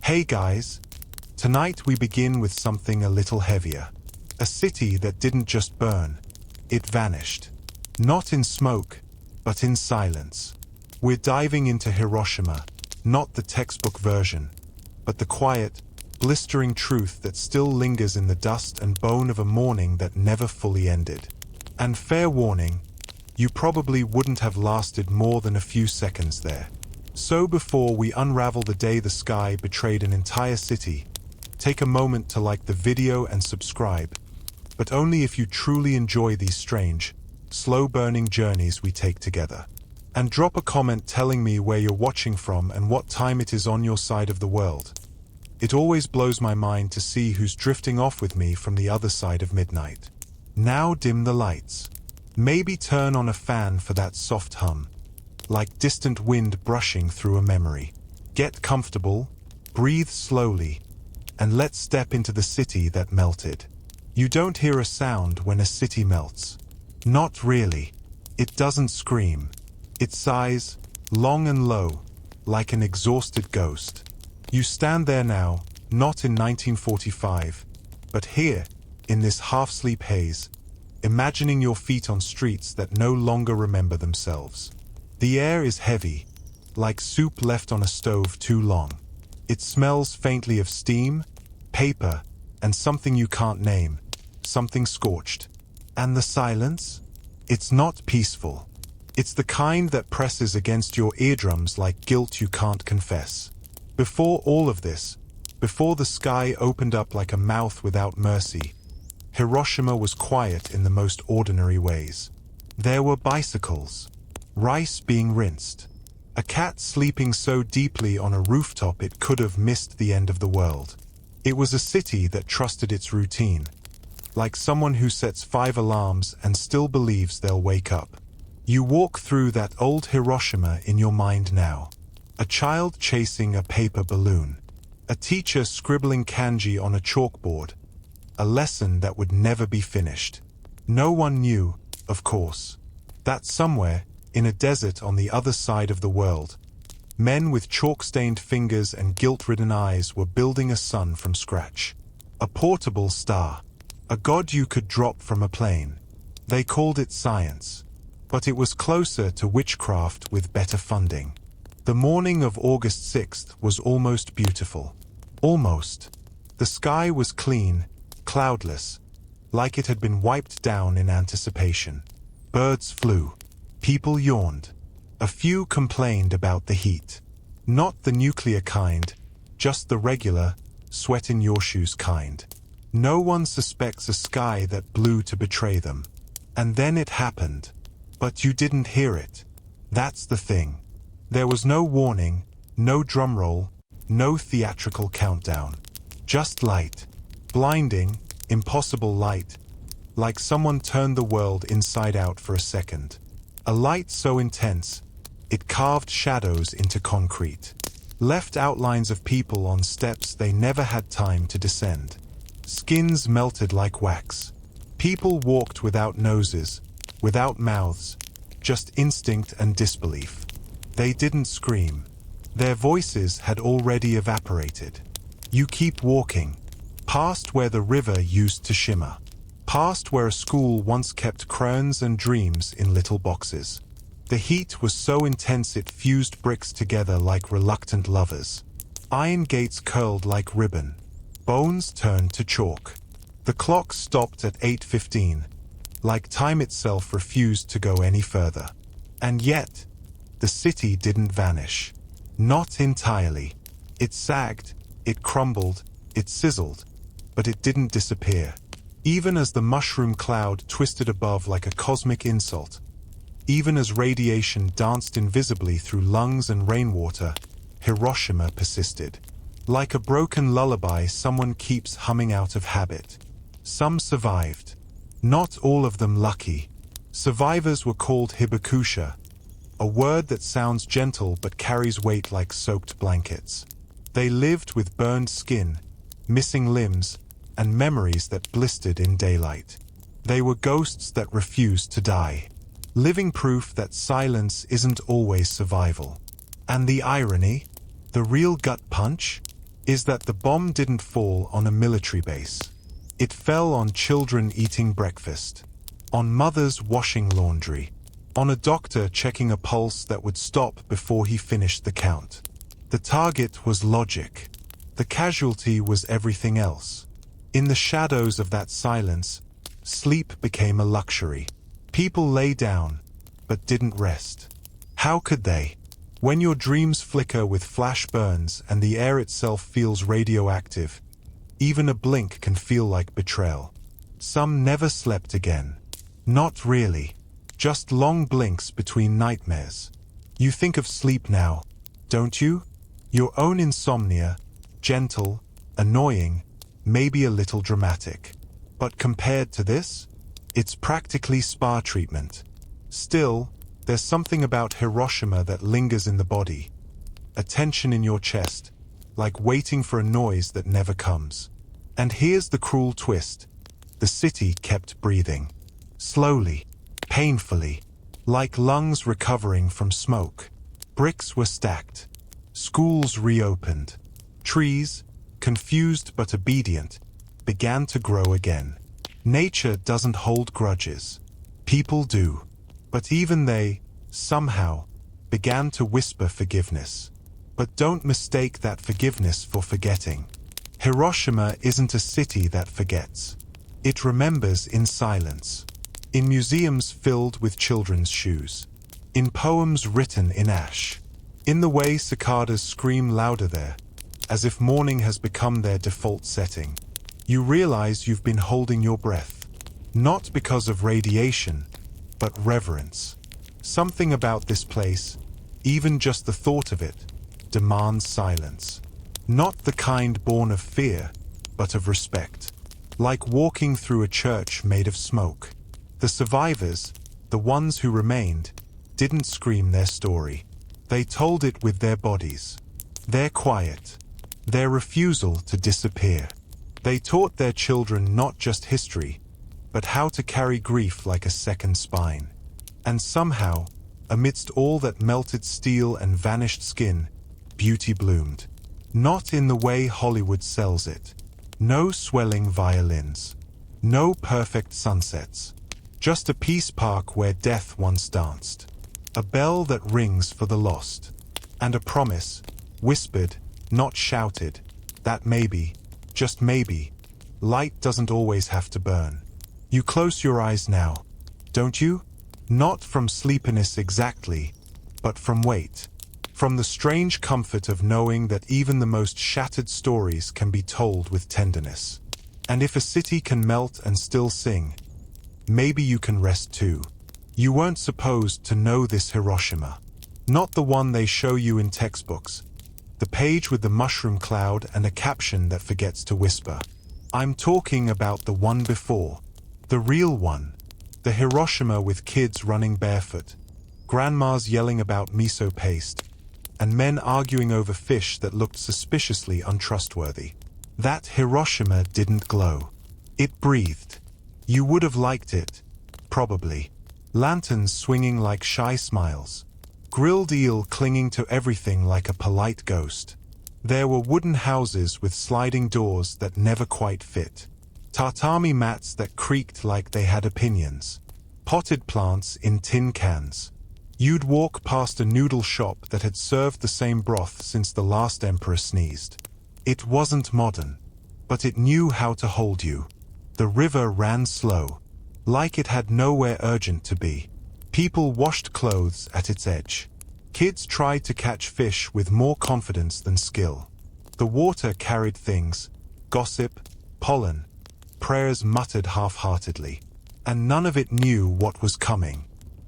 Hey guys! Tonight we begin with something a little heavier. A city that didn't just burn, it vanished. Not in smoke, but in silence. We're diving into Hiroshima, not the textbook version, but the quiet, blistering truth that still lingers in the dust and bone of a morning that never fully ended. And fair warning, you probably wouldn't have lasted more than a few seconds there. So before we unravel the day the sky betrayed an entire city, take a moment to like the video and subscribe, but only if you truly enjoy these strange, slow-burning journeys we take together. And drop a comment telling me where you're watching from and what time it is on your side of the world. It always blows my mind to see who's drifting off with me from the other side of midnight. Now dim the lights. Maybe turn on a fan for that soft hum, like distant wind brushing through a memory. Get comfortable, breathe slowly, and let's step into the city that melted. You don't hear a sound when a city melts. Not really. It doesn't scream. It sighs, long and low, like an exhausted ghost. You stand there now, not in 1945, but here, in this half-sleep haze, imagining your feet on streets that no longer remember themselves. The air is heavy, like soup left on a stove too long. It smells faintly of steam, paper, and something you can't name, something scorched. And the silence? It's not peaceful. It's the kind that presses against your eardrums like guilt you can't confess. Before all of this, before the sky opened up like a mouth without mercy, Hiroshima was quiet in the most ordinary ways. There were bicycles, rice being rinsed, a cat sleeping so deeply on a rooftop it could have missed the end of the world. It was a city that trusted its routine, like someone who sets 5 alarms and still believes they'll wake up. You walk through that old Hiroshima in your mind now. A child chasing a paper balloon. A teacher scribbling kanji on a chalkboard. A lesson that would never be finished. No one knew, of course, that somewhere, in a desert on the other side of the world, men with chalk-stained fingers and guilt-ridden eyes were building a sun from scratch. A portable star. A god you could drop from a plane. They called it science. But it was closer to witchcraft with better funding. The morning of August 6th was almost beautiful. Almost. The sky was clean, cloudless, like it had been wiped down in anticipation. Birds flew. People yawned. A few complained about the heat. Not the nuclear kind, just the regular, sweat-in-your-shoes kind. No one suspects a sky that blew to betray them. And then it happened. But you didn't hear it. That's the thing. There was no warning, no drumroll, no theatrical countdown. Just light. Blinding, impossible light. Like someone turned the world inside out for a second. A light so intense, it carved shadows into concrete. Left outlines of people on steps they never had time to descend. Skins melted like wax. People walked without noses, without mouths, just instinct and disbelief. They didn't scream. Their voices had already evaporated. You keep walking, past where the river used to shimmer, past where a school once kept crayons and dreams in little boxes. The heat was so intense it fused bricks together like reluctant lovers. Iron gates curled like ribbon. Bones turned to chalk. The clock stopped at 8:15. Like time itself refused to go any further. And yet, the city didn't vanish. Not entirely. It sagged, it crumbled, it sizzled, but it didn't disappear. Even as the mushroom cloud twisted above like a cosmic insult, even as radiation danced invisibly through lungs and rainwater, Hiroshima persisted. Like a broken lullaby someone keeps humming out of habit. Some survived. Not all of them lucky. Survivors were called hibakusha, a word that sounds gentle but carries weight like soaked blankets. They lived with burned skin, missing limbs, and memories that blistered in daylight. They were ghosts that refused to die. Living proof that silence isn't always survival. And the irony? The real gut punch? is that the bomb didn't fall on a military base. It fell on children eating breakfast, on mothers washing laundry, on a doctor checking a pulse that would stop before he finished the count. The target was logic. The casualty was everything else. In the shadows of that silence, sleep became a luxury. People lay down, but didn't rest. How could they? When your dreams flicker with flash burns and the air itself feels radioactive, even a blink can feel like betrayal. Some never slept again. Not really. Just long blinks between nightmares. You think of sleep now, don't you? Your own insomnia, gentle, annoying, maybe a little dramatic. But compared to this, it's practically spa treatment. Still, there's something about Hiroshima that lingers in the body. A tension in your chest, like waiting for a noise that never comes. And here's the cruel twist. The city kept breathing. Slowly, painfully, like lungs recovering from smoke. Bricks were stacked. Schools reopened. Trees, confused but obedient, began to grow again. Nature doesn't hold grudges. People do. But even they, somehow, began to whisper forgiveness. But don't mistake that forgiveness for forgetting. Hiroshima isn't a city that forgets. It remembers in silence. In museums filled with children's shoes. In poems written in ash. In the way cicadas scream louder there, as if morning has become their default setting. You realize you've been holding your breath. Not because of radiation, but reverence. Something about this place, even just the thought of it, demands silence. Not the kind born of fear, but of respect. Like walking through a church made of smoke. The survivors, the ones who remained, didn't scream their story. They told it with their bodies. Their quiet. Their refusal to disappear. They taught their children not just history, but how to carry grief like a second spine. And somehow, amidst all that melted steel and vanished skin, beauty bloomed. Not in the way Hollywood sells it. No swelling violins. No perfect sunsets. Just a peace park where death once danced. A bell that rings for the lost. And a promise, whispered, not shouted, that maybe, just maybe, light doesn't always have to burn. You close your eyes now, don't you? Not from sleepiness exactly, but from weight. From the strange comfort of knowing that even the most shattered stories can be told with tenderness. And if a city can melt and still sing, maybe you can rest too. You weren't supposed to know this Hiroshima. Not the one they show you in textbooks. The page with the mushroom cloud and a caption that forgets to whisper. I'm talking about the one before. The real one. The Hiroshima with kids running barefoot, grandmas yelling about miso paste, and men arguing over fish that looked suspiciously untrustworthy. That Hiroshima didn't glow. It breathed. You would have liked it. Probably. Lanterns swinging like shy smiles. Grilled eel clinging to everything like a polite ghost. There were wooden houses with sliding doors that never quite fit. Tatami mats that creaked like they had opinions. Potted plants in tin cans. You'd walk past a noodle shop that had served the same broth since the last emperor sneezed. It wasn't modern, but it knew how to hold you. The river ran slow, like it had nowhere urgent to be. People washed clothes at its edge. Kids tried to catch fish with more confidence than skill. The water carried things, gossip, pollen, prayers muttered half-heartedly, and none of it knew what was coming.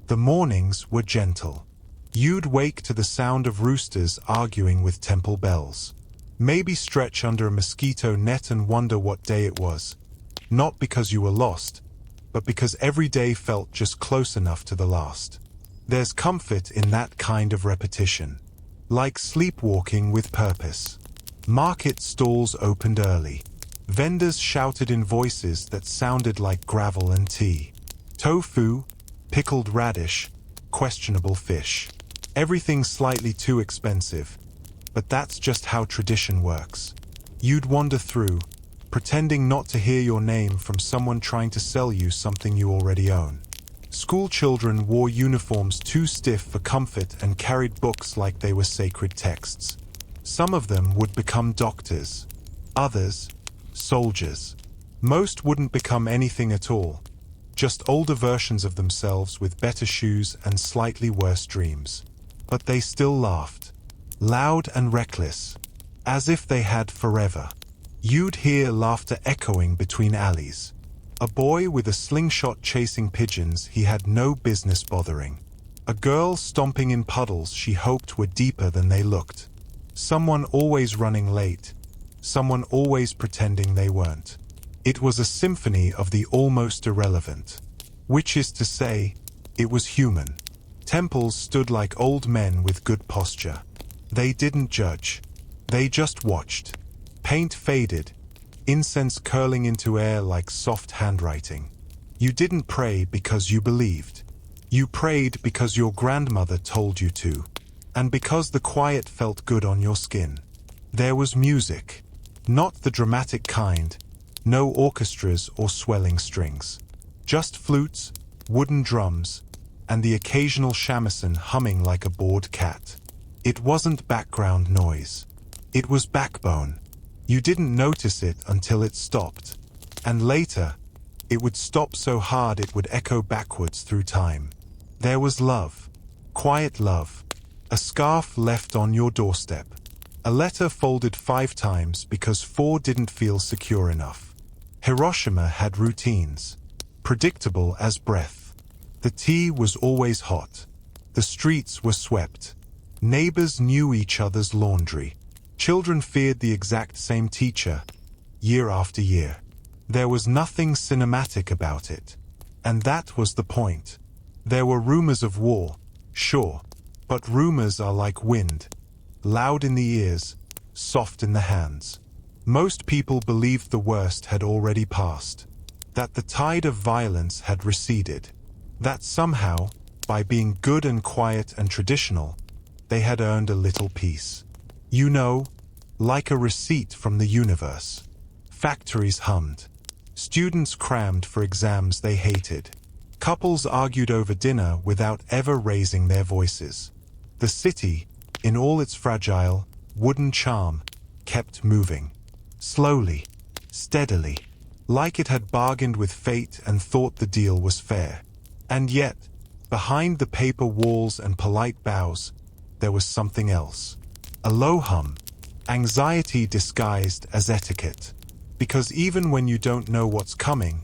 The mornings were gentle. You'd wake to the sound of roosters arguing with temple bells. Maybe stretch under a mosquito net and wonder what day it was. Not because you were lost, but because every day felt just close enough to the last. There's comfort in that kind of repetition. Like sleepwalking with purpose. Market stalls opened early. Vendors shouted in voices that sounded like gravel and tea. Tofu, pickled radish, questionable fish. Everything slightly too expensive. But that's just how tradition works. You'd wander through, pretending not to hear your name from someone trying to sell you something you already own. School children wore uniforms too stiff for comfort and carried books like they were sacred texts. Some of them would become doctors. Others, soldiers. Most wouldn't become anything at all. Just older versions of themselves with better shoes and slightly worse dreams. But they still laughed. Loud and reckless. As if they had forever. You'd hear laughter echoing between alleys. A boy with a slingshot chasing pigeons he had no business bothering. A girl stomping in puddles she hoped were deeper than they looked. Someone always running late. Someone always pretending they weren't. It was a symphony of the almost irrelevant. Which is to say, it was human. Temples stood like old men with good posture. They didn't judge. They just watched. Paint faded, incense curling into air like soft handwriting. You didn't pray because you believed. You prayed because your grandmother told you to, and because the quiet felt good on your skin. There was music, not the dramatic kind, no orchestras or swelling strings. Just flutes, wooden drums, and the occasional shamisen humming like a bored cat. It wasn't background noise. It was backbone. You didn't notice it until it stopped. And later, it would stop so hard it would echo backwards through time. There was love. Quiet love. A scarf left on your doorstep. A letter folded 5 times because 4 didn't feel secure enough. Hiroshima had routines. Predictable as breath. The tea was always hot. The streets were swept. Neighbors knew each other's laundry. Children feared the exact same teacher, year after year. There was nothing cinematic about it. And that was the point. There were rumors of war, sure, but rumors are like wind. Loud in the ears, soft in the hands. Most people believed the worst had already passed. That the tide of violence had receded. That somehow, by being good and quiet and traditional, they had earned a little peace. You know, like a receipt from the universe. Factories hummed. Students crammed for exams they hated. Couples argued over dinner without ever raising their voices. The city, in all its fragile, wooden charm, kept moving. Slowly, steadily, like it had bargained with fate and thought the deal was fair. And yet, behind the paper walls and polite bows, there was something else. A low hum, anxiety disguised as etiquette. Because even when you don't know what's coming,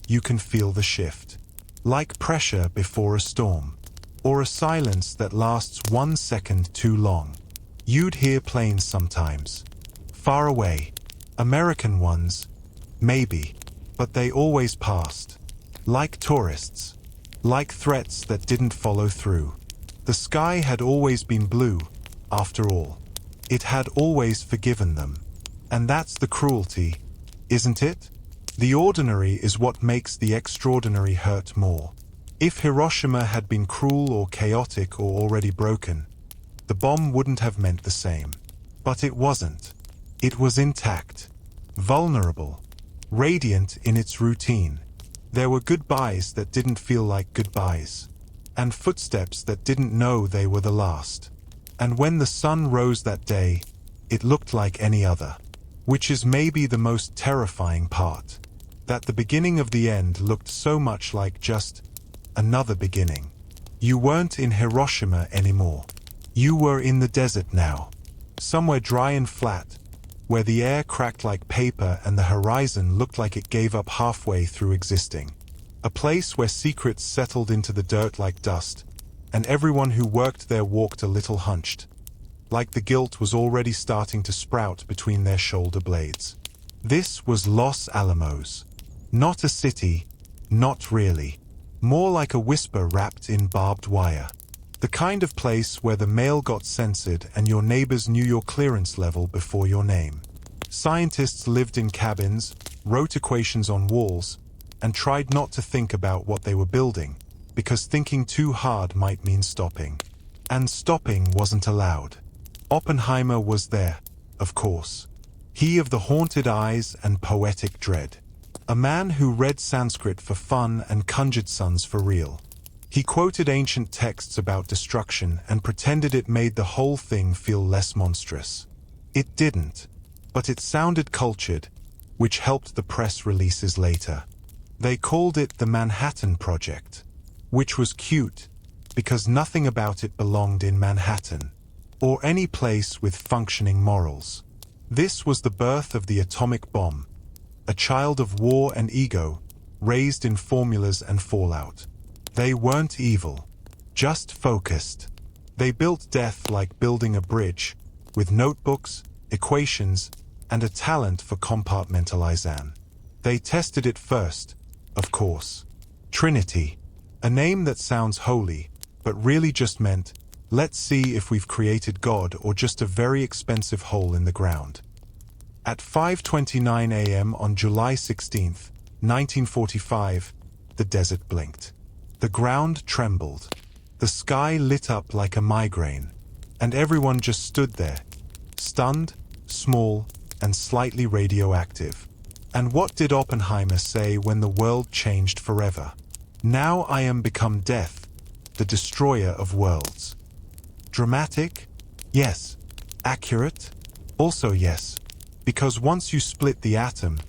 you can feel the shift. Like pressure before a storm. Or a silence that lasts 1 second too long. You'd hear planes sometimes. Far away. American ones. Maybe. But they always passed. Like tourists. Like threats that didn't follow through. The sky had always been blue, after all. It had always forgiven them. And that's the cruelty, isn't it? The ordinary is what makes the extraordinary hurt more. If Hiroshima had been cruel or chaotic or already broken, the bomb wouldn't have meant the same. But it wasn't. It was intact, vulnerable, radiant in its routine. There were goodbyes that didn't feel like goodbyes, and footsteps that didn't know they were the last. And when the sun rose that day, it looked like any other. Which is maybe the most terrifying part. That the beginning of the end looked so much like just another beginning. You weren't in Hiroshima anymore. You were in the desert now. Somewhere dry and flat, where the air cracked like paper and the horizon looked like it gave up halfway through existing. A place where secrets settled into the dirt like dust, and everyone who worked there walked a little hunched, like the guilt was already starting to sprout between their shoulder blades. This was Los Alamos. Not a city, not really. More like a whisper wrapped in barbed wire. The kind of place where the mail got censored and your neighbors knew your clearance level before your name. Scientists lived in cabins, wrote equations on walls, and tried not to think about what they were building, because thinking too hard might mean stopping. And stopping wasn't allowed. Oppenheimer was there, of course. He of the haunted eyes and poetic dread. A man who read Sanskrit for fun and conjured suns for real. He quoted ancient texts about destruction and pretended it made the whole thing feel less monstrous. It didn't, but it sounded cultured, which helped the press releases later. They called it the Manhattan Project, which was cute, because nothing about it belonged in Manhattan, or any place with functioning morals. This was the birth of the atomic bomb, a child of war and ego, raised in formulas and fallout. They weren't evil, just focused. They built death like building a bridge, with notebooks, equations, and a talent for compartmentalization. They tested it first, of course. Trinity, a name that sounds holy, but really just meant, let's see if we've created God or just a very expensive hole in the ground. At 5:29 a.m. on July 16, 1945, the desert blinked. The ground trembled. The sky lit up like a migraine, and everyone just stood there, stunned, small, and slightly radioactive. And what did Oppenheimer say when the world changed forever? Now I am become death, the destroyer of worlds. Dramatic? Yes. Accurate? Also yes. Because once you split the atom,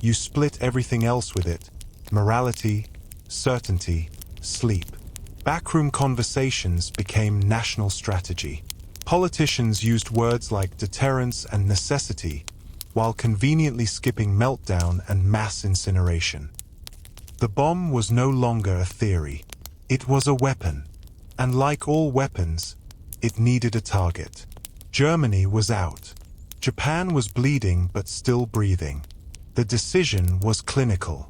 you split everything else with it. Morality, certainty, sleep. Backroom conversations became national strategy. Politicians used words like deterrence and necessity, while conveniently skipping meltdown and mass incineration. The bomb was no longer a theory. It was a weapon. And like all weapons, it needed a target. Germany was out. Japan was bleeding but still breathing. The decision was clinical.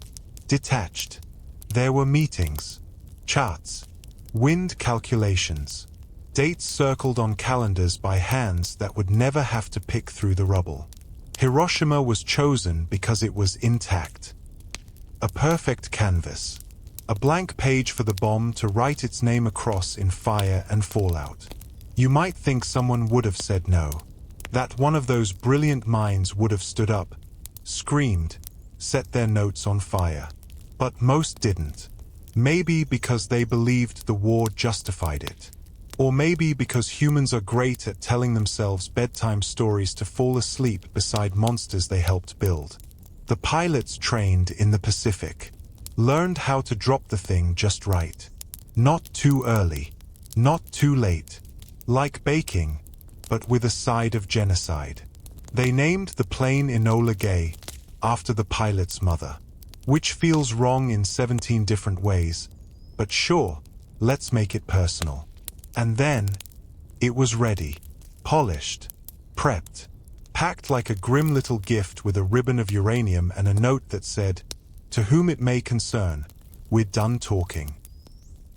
Detached. There were meetings, charts, wind calculations, dates circled on calendars by hands that would never have to pick through the rubble. Hiroshima was chosen because it was intact. A perfect canvas. A blank page for the bomb to write its name across in fire and fallout. You might think someone would have said no. That one of those brilliant minds would have stood up, screamed, set their notes on fire. But most didn't. Maybe because they believed the war justified it. Or maybe because humans are great at telling themselves bedtime stories to fall asleep beside monsters they helped build. The pilots trained in the Pacific. Learned how to drop the thing just right. Not too early. Not too late. Like baking, but with a side of genocide. They named the plane Enola Gay, after the pilot's mother. Which feels wrong in 17 different ways, but sure, let's make it personal. And then, it was ready, polished, prepped, packed like a grim little gift with a ribbon of uranium and a note that said, "To whom it may concern, we're done talking."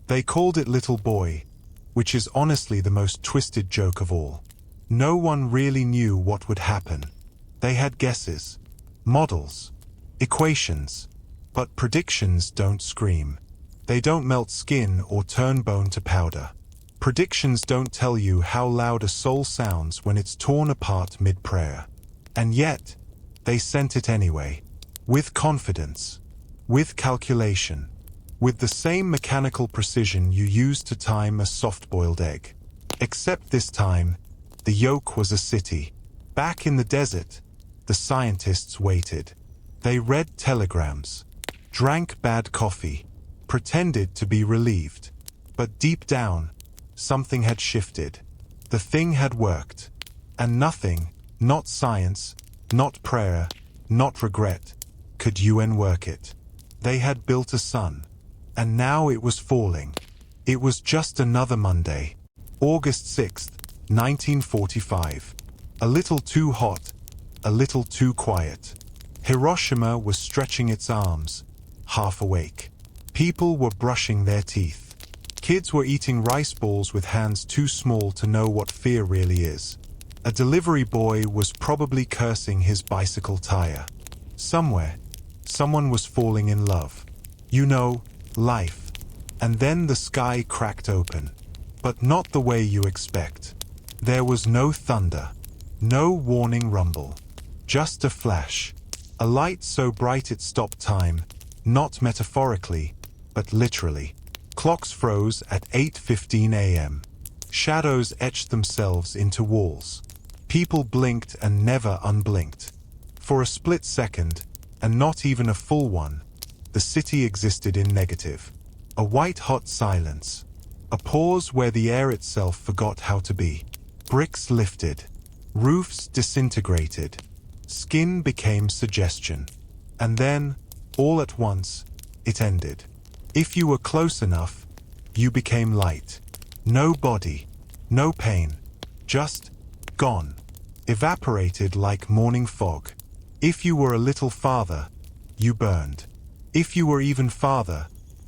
They called it Little Boy, which is honestly the most twisted joke of all. No one really knew what would happen. They had guesses, models, equations, but predictions don't scream. They don't melt skin or turn bone to powder. Predictions don't tell you how loud a soul sounds when it's torn apart mid-prayer. And yet, they sent it anyway. With confidence. With calculation. With the same mechanical precision you use to time a soft-boiled egg. Except this time, the yolk was a city. Back in the desert, the scientists waited. They read telegrams, drank bad coffee, pretended to be relieved. But deep down, something had shifted. The thing had worked. And nothing, not science, not prayer, not regret, could UN work it. They had built a sun. And now it was falling. It was just another Monday. August 6th, 1945. A little too hot, a little too quiet. Hiroshima was stretching its arms, half awake. People were brushing their teeth. Kids were eating rice balls with hands too small to know what fear really is. A delivery boy was probably cursing his bicycle tire. Somewhere, someone was falling in love. You know, life. And then the sky cracked open. But not the way you expect. There was no thunder. No warning rumble. Just a flash. A light so bright it stopped time, not metaphorically, but literally. Clocks froze at 8:15 a.m. Shadows etched themselves into walls. People blinked and never unblinked. For a split second, and not even a full one, the city existed in negative. A white-hot silence. A pause where the air itself forgot how to be. Bricks lifted. Roofs disintegrated. Skin became suggestion. And then, all at once, it ended. If you were close enough, you became light. No body, no pain, just gone. Evaporated like morning fog. If you were a little farther, you burned. If you were even farther,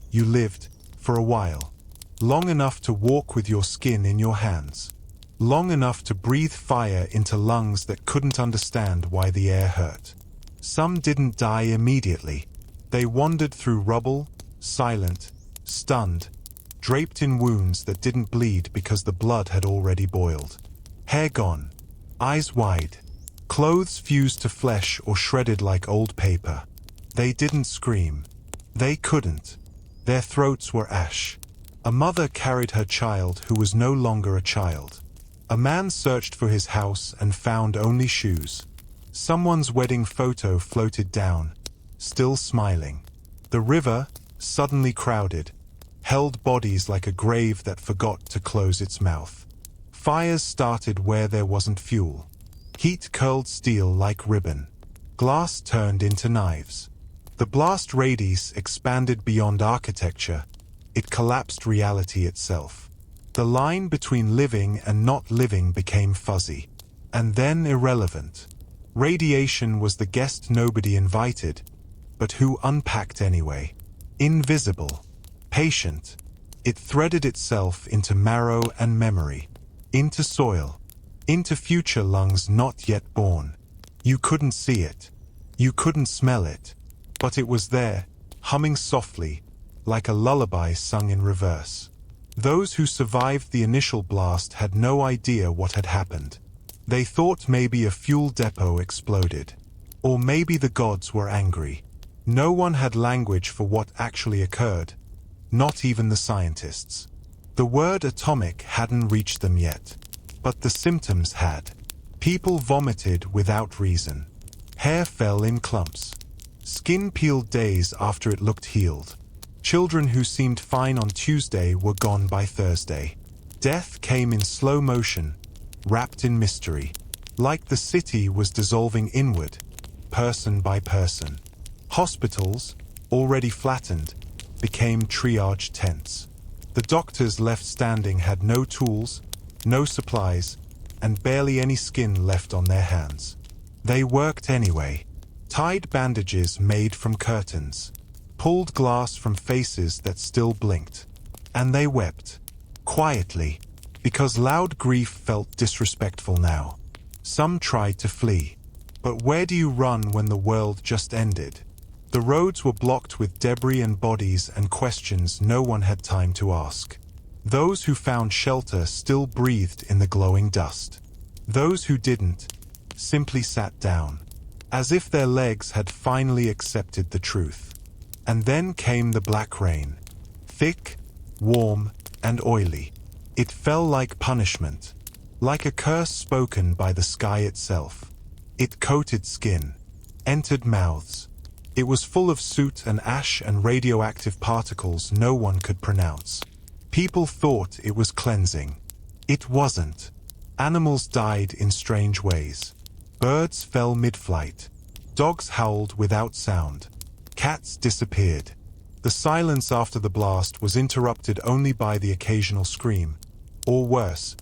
you lived for a while. Long enough to walk with your skin in your hands. Long enough to breathe fire into lungs that couldn't understand why the air hurt. Some didn't die immediately. They wandered through rubble, silent, stunned, draped in wounds that didn't bleed because the blood had already boiled. Hair gone, eyes wide, clothes fused to flesh or shredded like old paper. They didn't scream. They couldn't. Their throats were ash. A mother carried her child who was no longer a child. A man searched for his house and found only shoes. Someone's wedding photo floated down, still smiling. The river, suddenly crowded, held bodies like a grave that forgot to close its mouth. Fires started where there wasn't fuel. Heat curled steel like ribbon. Glass turned into knives. The blast radius expanded beyond architecture. It collapsed reality itself. The line between living and not living became fuzzy, and then irrelevant. Radiation was the guest nobody invited, but who unpacked anyway. Invisible. Patient. It threaded itself into marrow and memory, into soil, into future lungs not yet born. You couldn't see it. You couldn't smell it. But it was there, humming softly, like a lullaby sung in reverse. Those who survived the initial blast had no idea what had happened. They thought maybe a fuel depot exploded. Or maybe the gods were angry. No one had language for what actually occurred, not even the scientists. The word atomic hadn't reached them yet, but the symptoms had. People vomited without reason. Hair fell in clumps. Skin peeled days after it looked healed. Children who seemed fine on Tuesday were gone by Thursday. Death came in slow motion, wrapped in mystery, like the city was dissolving inward, person by person. Hospitals, already flattened, became triage tents. The doctors left standing had no tools, no supplies, and barely any skin left on their hands. They worked anyway, tied bandages made from curtains, pulled glass from faces that still blinked. And they wept, quietly, because loud grief felt disrespectful now. Some tried to flee. But where do you run when the world just ended? The roads were blocked with debris and bodies and questions no one had time to ask. Those who found shelter still breathed in the glowing dust. Those who didn't simply sat down, as if their legs had finally accepted the truth. And then came the black rain. Thick, warm, and oily. It fell like punishment, like a curse spoken by the sky itself. It coated skin, entered mouths. It was full of soot and ash and radioactive particles no one could pronounce. People thought it was cleansing. It wasn't. Animals died in strange ways. Birds fell mid-flight. Dogs howled without sound. Cats disappeared. The silence after the blast was interrupted only by the occasional scream, or worse,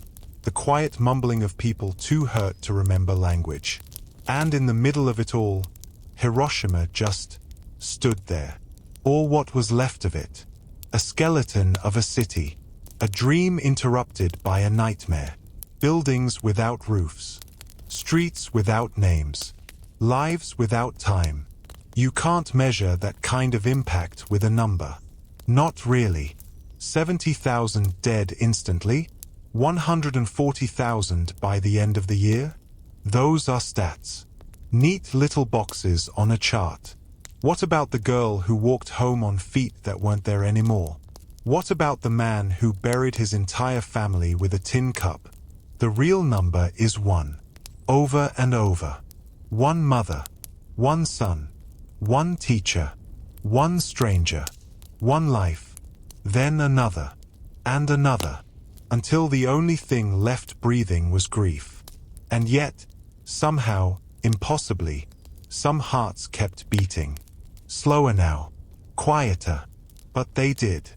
the quiet mumbling of people too hurt to remember language. And in the middle of it all, Hiroshima just stood there. Or what was left of it. A skeleton of a city. A dream interrupted by a nightmare. Buildings without roofs. Streets without names. Lives without time. You can't measure that kind of impact with a number. Not really. 70,000 dead instantly? 140,000 by the end of the year? Those are stats. Neat little boxes on a chart. What about the girl who walked home on feet that weren't there anymore? What about the man who buried his entire family with a tin cup? The real number is one. Over and over. One mother. One son. One teacher. One stranger. One life. Then another. And another. Until the only thing left breathing was grief. And yet, somehow, impossibly, some hearts kept beating. Slower now. Quieter. But they did.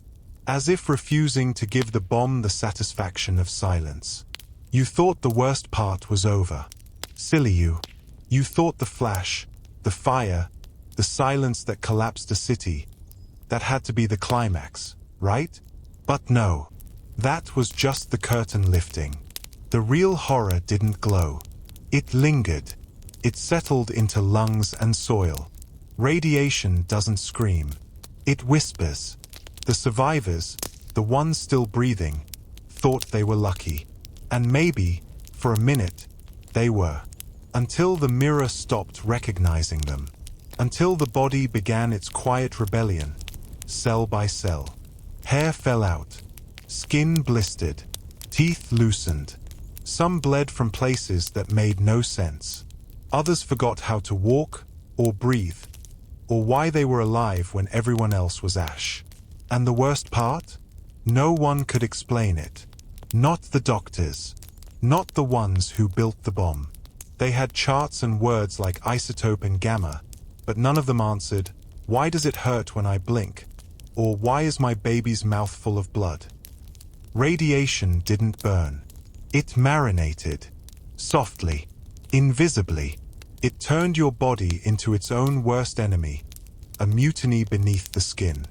As if refusing to give the bomb the satisfaction of silence. You thought the worst part was over. Silly you. You thought the flash, the fire, the silence that collapsed a city, that had to be the climax, right? But no. That was just the curtain lifting. The real horror didn't glow. It lingered. It settled into lungs and soil. Radiation doesn't scream. It whispers. The survivors, the ones still breathing, thought they were lucky. And maybe, for a minute, they were. Until the mirror stopped recognizing them. Until the body began its quiet rebellion, cell by cell. Hair fell out. Skin blistered. Teeth loosened. Some bled from places that made no sense. Others forgot how to walk, or breathe, or why they were alive when everyone else was ash. And the worst part? No one could explain it. Not the doctors. Not the ones who built the bomb. They had charts and words like isotope and gamma, but none of them answered, "Why does it hurt when I blink?" Or "Why is my baby's mouth full of blood?" Radiation didn't burn. It marinated. Softly. Invisibly. It turned your body into its own worst enemy. A mutiny beneath the skin.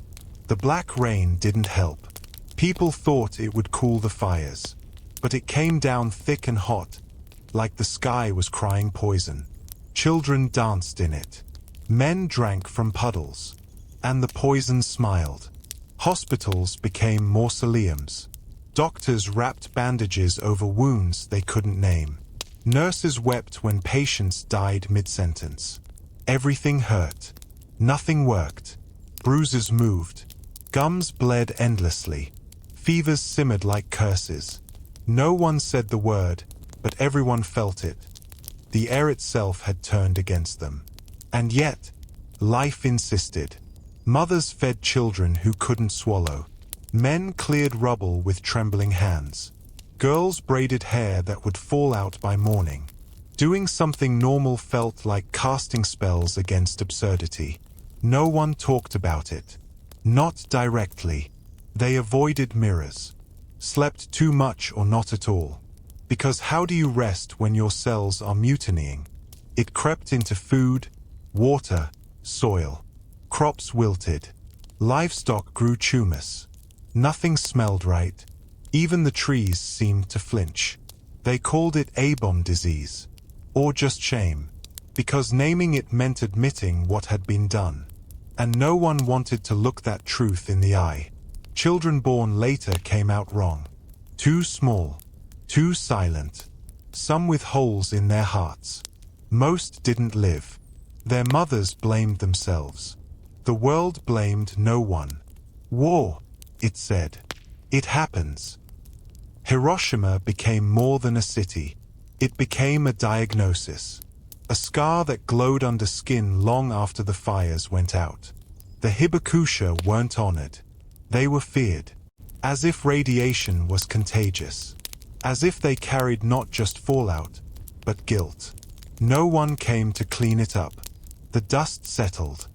The black rain didn't help. People thought it would cool the fires. But it came down thick and hot, like the sky was crying poison. Children danced in it. Men drank from puddles. And the poison smiled. Hospitals became mausoleums. Doctors wrapped bandages over wounds they couldn't name. Nurses wept when patients died mid-sentence. Everything hurt. Nothing worked. Bruises moved. Gums bled endlessly. Fevers simmered like curses. No one said the word, but everyone felt it. The air itself had turned against them. And yet, life insisted. Mothers fed children who couldn't swallow. Men cleared rubble with trembling hands. Girls braided hair that would fall out by morning. Doing something normal felt like casting spells against absurdity. No one talked about it. Not directly. They avoided mirrors. Slept too much or not at all. Because how do you rest when your cells are mutinying? It crept into food, water, soil. Crops wilted. Livestock grew tumous. Nothing smelled right. Even the trees seemed to flinch. They called it A-bomb disease. Or just shame. Because naming it meant admitting what had been done. And no one wanted to look that truth in the eye. Children born later came out wrong. Too small. Too silent. Some with holes in their hearts. Most didn't live. Their mothers blamed themselves. The world blamed no one. War, it said. It happens. Hiroshima became more than a city. It became a diagnosis. A scar that glowed under skin long after the fires went out. The hibakusha weren't honored. They were feared. As if radiation was contagious. As if they carried not just fallout, but guilt. No one came to clean it up. The dust settled.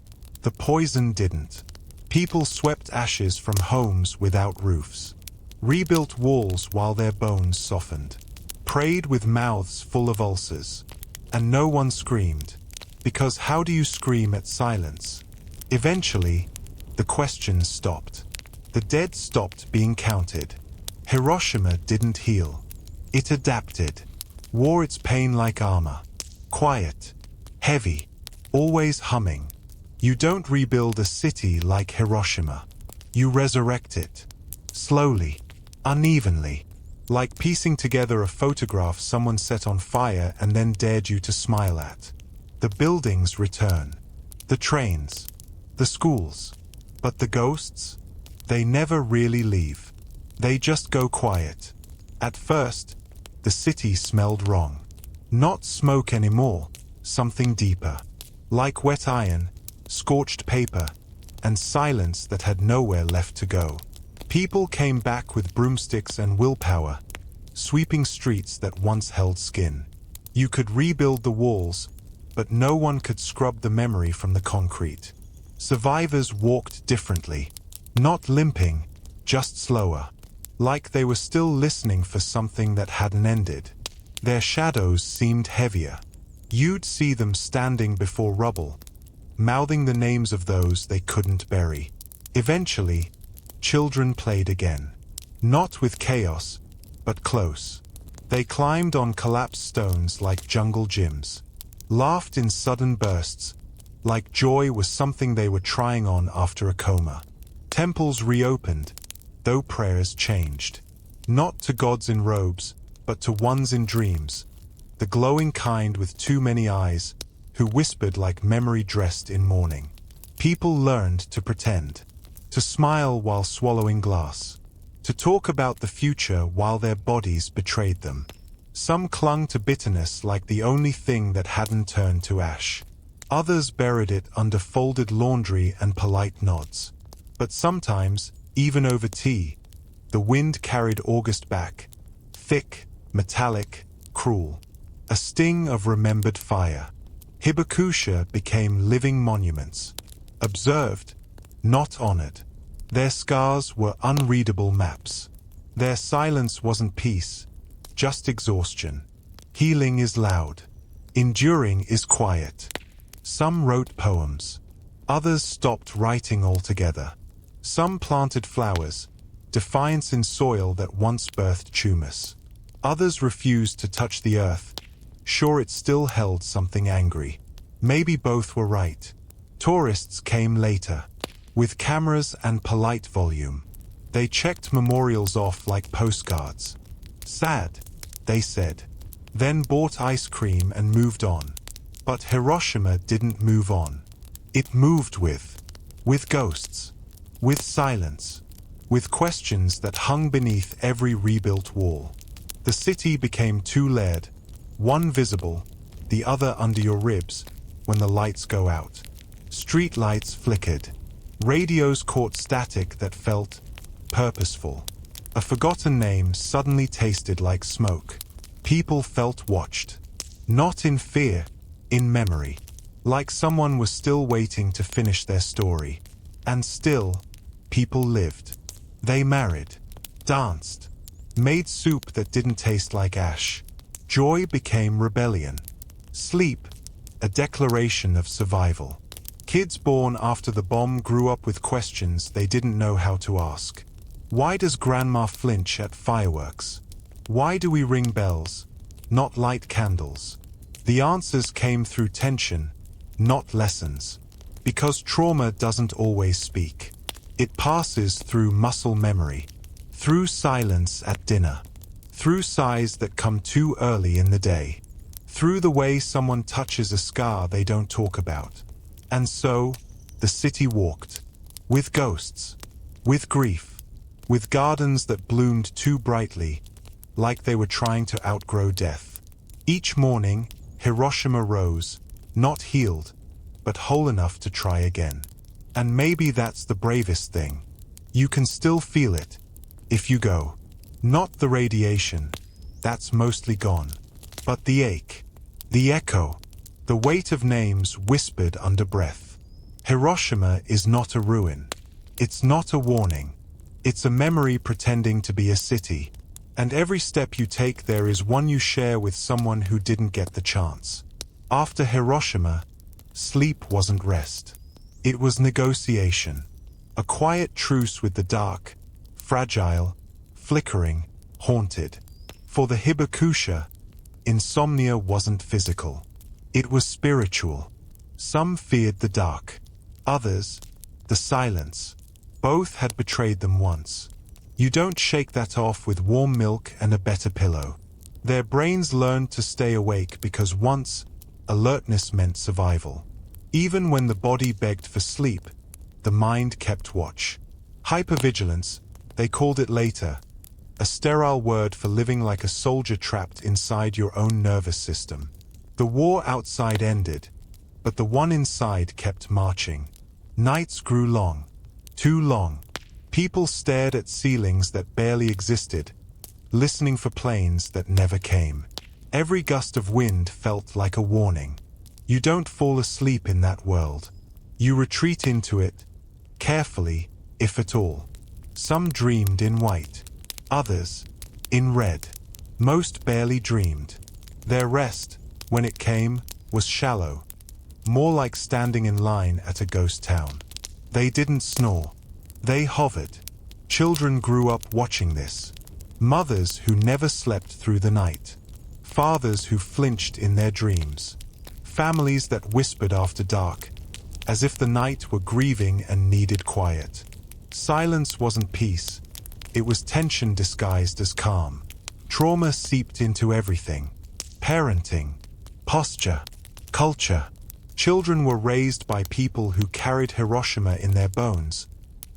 The poison didn't. People swept ashes from homes without roofs. Rebuilt walls while their bones softened. Prayed with mouths full of ulcers. And no one screamed. Because how do you scream at silence? Eventually, the questions stopped. The dead stopped being counted. Hiroshima didn't heal. It adapted. Wore its pain like armor. Quiet. Heavy. Always humming. You don't rebuild a city like Hiroshima. You resurrect it. Slowly. Unevenly. Like piecing together a photograph someone set on fire and then dared you to smile at. The buildings return. The trains. The schools. But the ghosts? They never really leave. They just go quiet. At first, the city smelled wrong. Not smoke anymore, something deeper. Like wet iron, scorched paper, and silence that had nowhere left to go. People came back with broomsticks and willpower, sweeping streets that once held skin. You could rebuild the walls, but no one could scrub the memory from the concrete. Survivors walked differently, not limping, just slower, like they were still listening for something that hadn't ended. Their shadows seemed heavier. You'd see them standing before rubble, mouthing the names of those they couldn't bury. Eventually, children played again. Not with chaos, but close. They climbed on collapsed stones like jungle gyms, laughed in sudden bursts, like joy was something they were trying on after a coma. Temples reopened, though prayers changed. Not to gods in robes, but to ones in dreams, the glowing kind with too many eyes, who whispered like memory dressed in mourning. People learned to pretend, to smile while swallowing glass, to talk about the future while their bodies betrayed them. Some clung to bitterness like the only thing that hadn't turned to ash. Others buried it under folded laundry and polite nods. But sometimes, even over tea, the wind carried August back, thick, metallic, cruel. A sting of remembered fire. Hibakusha became living monuments. Observed, not honored. Their scars were unreadable maps. Their silence wasn't peace, just exhaustion. Healing is loud. Enduring is quiet. Some wrote poems. Others stopped writing altogether. Some planted flowers, defiance in soil that once birthed humus. Others refused to touch the earth, sure it still held something angry. Maybe both were right. Tourists came later, with cameras and polite volume. They checked memorials off like postcards. Sad, they said. Then bought ice cream and moved on. But Hiroshima didn't move on. It moved with ghosts, with silence, with questions that hung beneath every rebuilt wall. The city became two layered, one visible, the other under your ribs, when the lights go out. Street lights flickered. Radios caught static that felt purposeful. A forgotten name suddenly tasted like smoke. People felt watched. Not in fear, in memory. Like someone was still waiting to finish their story. And still, people lived. They married, danced, made soup that didn't taste like ash. Joy became rebellion. Sleep, a declaration of survival. Kids born after the bomb grew up with questions they didn't know how to ask. Why does grandma flinch at fireworks? Why do we ring bells, not light candles? The answers came through tension, not lessons. Because trauma doesn't always speak. It passes through muscle memory, through silence at dinner, through sighs that come too early in the day, through the way someone touches a scar they don't talk about. And so, the city walked, with ghosts, with grief, with gardens that bloomed too brightly, like they were trying to outgrow death. Each morning, Hiroshima rose, not healed, but whole enough to try again. And maybe that's the bravest thing. You can still feel it, if you go. Not the radiation, that's mostly gone, but the ache, the echo, the weight of names whispered under breath. Hiroshima is not a ruin. It's not a warning. It's a memory pretending to be a city. And every step you take there is one you share with someone who didn't get the chance. After Hiroshima, sleep wasn't rest. It was negotiation. A quiet truce with the dark, fragile, flickering, haunted. For the Hibakusha, insomnia wasn't physical. It was spiritual. Some feared the dark. Others, the silence. Both had betrayed them once. You don't shake that off with warm milk and a better pillow. Their brains learned to stay awake because once, alertness meant survival. Even when the body begged for sleep, the mind kept watch. Hypervigilance, they called it later, a sterile word for living like a soldier trapped inside your own nervous system. The war outside ended, but the one inside kept marching. Nights grew long, too long. People stared at ceilings that barely existed, listening for planes that never came. Every gust of wind felt like a warning. You don't fall asleep in that world. You retreat into it, carefully, if at all. Some dreamed in white, others in red. Most barely dreamed. Their rest, when it came, was shallow, more like standing in line at a ghost town. They didn't snore. They hovered. Children grew up watching this. Mothers who never slept through the night. Fathers who flinched in their dreams. Families that whispered after dark, as if the night were grieving and needed quiet. Silence wasn't peace. It was tension disguised as calm. Trauma seeped into everything. Parenting, posture, culture. Children were raised by people who carried Hiroshima in their bones,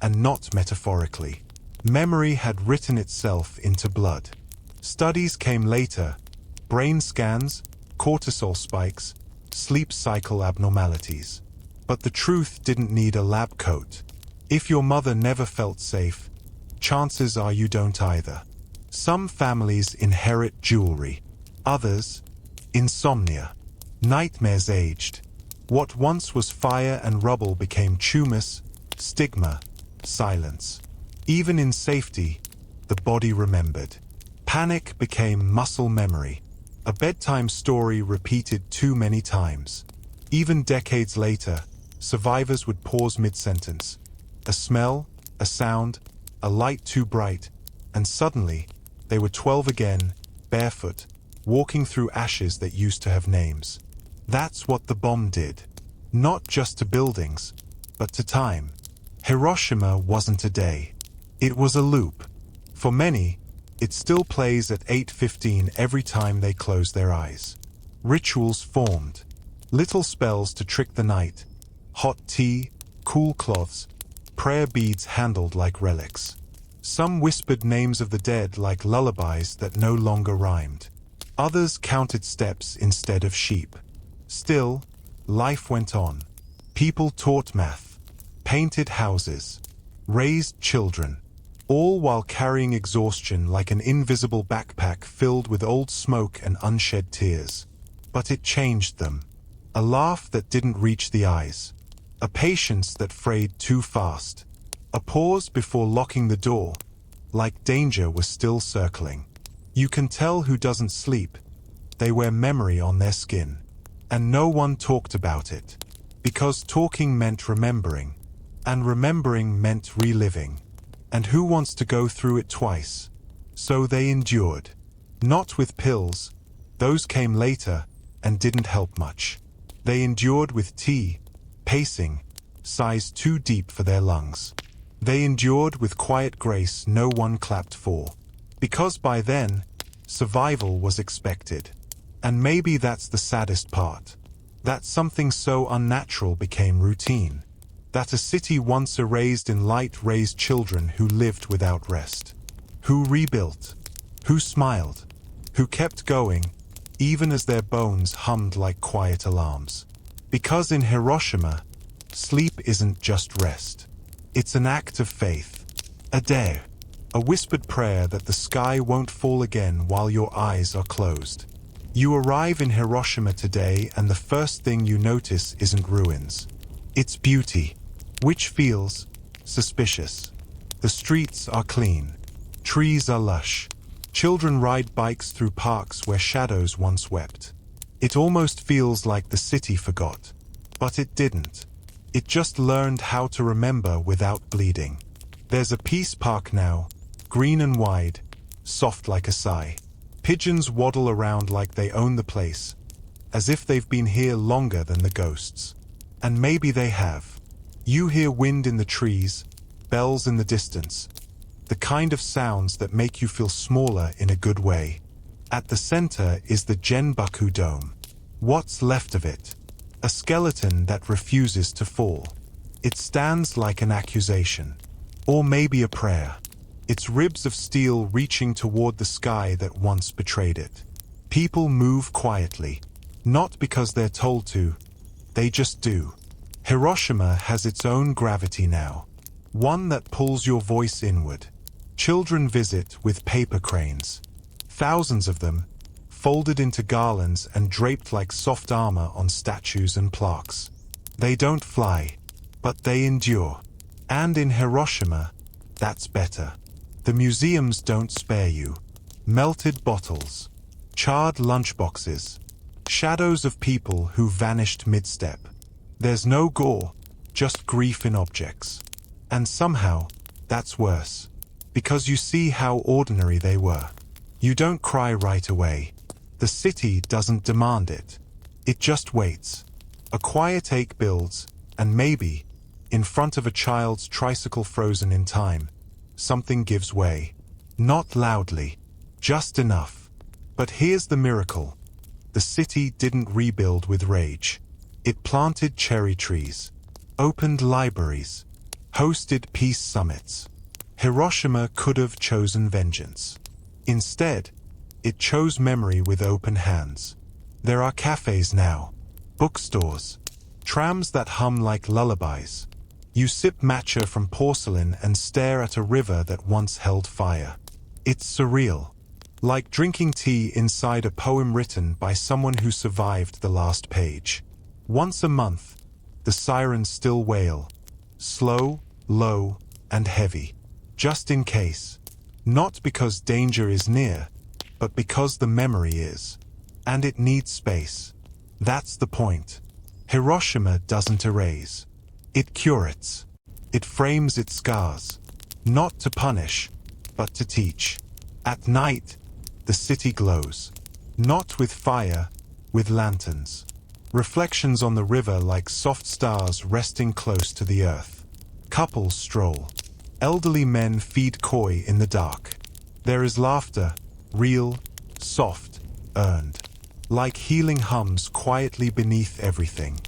and not metaphorically. Memory had written itself into blood. Studies came later. Brain scans, cortisol spikes, sleep cycle abnormalities. But the truth didn't need a lab coat. If your mother never felt safe, chances are you don't either. Some families inherit jewelry. Others, insomnia. Nightmares aged. What once was fire and rubble became tumors, stigma, silence. Even in safety, the body remembered. Panic became muscle memory. A bedtime story repeated too many times. Even decades later, survivors would pause mid-sentence. A smell, a sound, a light too bright, and suddenly, they were 12 again, barefoot, walking through ashes that used to have names. That's what the bomb did. Not just to buildings, but to time. Hiroshima wasn't a day. It was a loop. For many, it still plays at 8:15 every time they close their eyes. Rituals formed. Little spells to trick the night. Hot tea, cool cloths, prayer beads handled like relics. Some whispered names of the dead like lullabies that no longer rhymed. Others counted steps instead of sheep. Still, life went on. People taught math, painted houses, raised children, all while carrying exhaustion like an invisible backpack filled with old smoke and unshed tears. But it changed them. A laugh that didn't reach the eyes. A patience that frayed too fast. A pause before locking the door, like danger was still circling. You can tell who doesn't sleep. They wear memory on their skin. And no one talked about it. Because talking meant remembering. And remembering meant reliving. And who wants to go through it twice? So they endured. Not with pills. Those came later and didn't help much. They endured with tea, pacing, sighs too deep for their lungs. They endured with quiet grace no one clapped for. Because by then, survival was expected. And maybe that's the saddest part. That something so unnatural became routine. That a city once erased in light raised children who lived without rest. Who rebuilt. Who smiled. Who kept going, even as their bones hummed like quiet alarms. Because in Hiroshima, sleep isn't just rest. It's an act of faith. A dare. A whispered prayer that the sky won't fall again while your eyes are closed. You arrive in Hiroshima today and the first thing you notice isn't ruins. It's beauty, which feels suspicious. The streets are clean. Trees are lush. Children ride bikes through parks where shadows once wept. It almost feels like the city forgot. But it didn't. It just learned how to remember without bleeding. There's a peace park now, green and wide, soft like a sigh. Pigeons waddle around like they own the place, as if they've been here longer than the ghosts. And maybe they have. You hear wind in the trees, bells in the distance, the kind of sounds that make you feel smaller in a good way. At the center is the Genbaku Dome, What's left of it? A skeleton that refuses to fall. It stands like an accusation. Or maybe a prayer. Its ribs of steel reaching toward the sky that once betrayed it. People move quietly. Not because they're told to. They just do. Hiroshima has its own gravity now. One that pulls your voice inward. Children visit with paper cranes. Thousands of them, folded into garlands and draped like soft armor on statues and plaques. They don't fly, but they endure. And in Hiroshima, that's better. The museums don't spare you. Melted bottles, charred lunchboxes, shadows of people who vanished mid-step. There's no gore, just grief in objects. And somehow, that's worse. Because you see how ordinary they were. You don't cry right away. The city doesn't demand it. It just waits. A quiet ache builds, and maybe, in front of a child's tricycle frozen in time, something gives way. Not loudly, just enough. But here's the miracle. The city didn't rebuild with rage. It planted cherry trees, opened libraries, hosted peace summits. Hiroshima could have chosen vengeance. Instead, it chose memory with open hands. There are cafes now, bookstores, trams that hum like lullabies. You sip matcha from porcelain and stare at a river that once held fire. It's surreal, like drinking tea inside a poem written by someone who survived the last page. Once a month, the sirens still wail, slow, low, and heavy, just in case. Not because danger is near, but because the memory is. And it needs space. That's the point. Hiroshima doesn't erase. It curates. It frames its scars. Not to punish, but to teach. At night, the city glows. Not with fire, with lanterns. Reflections on the river like soft stars resting close to the earth. Couples stroll. Elderly men feed koi in the dark. There is laughter, real, soft, earned. Like healing hums quietly beneath everything.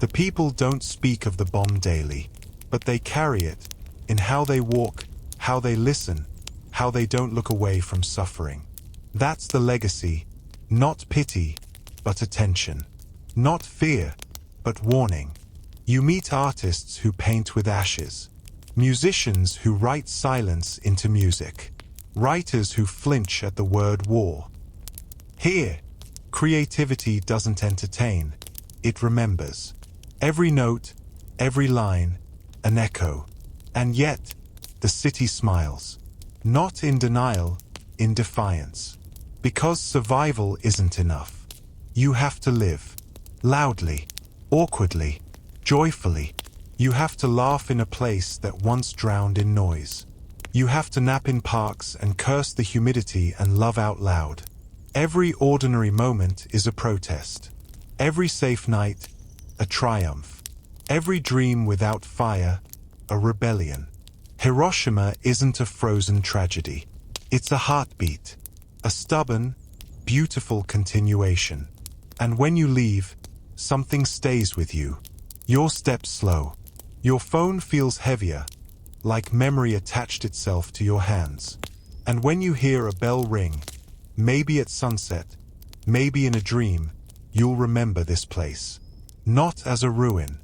The people don't speak of the bomb daily, but they carry it in how they walk, how they listen, how they don't look away from suffering. That's the legacy, not pity, but attention. Not fear, but warning. You meet artists who paint with ashes. Musicians who write silence into music. Writers who flinch at the word war. Here, creativity doesn't entertain, it remembers. Every note, every line, an echo. And yet, the city smiles. Not in denial, in defiance. Because survival isn't enough. You have to live. Loudly, awkwardly, joyfully. You have to laugh in a place that once drowned in noise. You have to nap in parks and curse the humidity and love out loud. Every ordinary moment is a protest. Every safe night, a triumph. Every dream without fire, a rebellion. Hiroshima isn't a frozen tragedy. It's a heartbeat. A stubborn, beautiful continuation. And when you leave, something stays with you. Your steps slow. Your phone feels heavier, like memory attached itself to your hands. And when you hear a bell ring, maybe at sunset, maybe in a dream, you'll remember this place. Not as a ruin,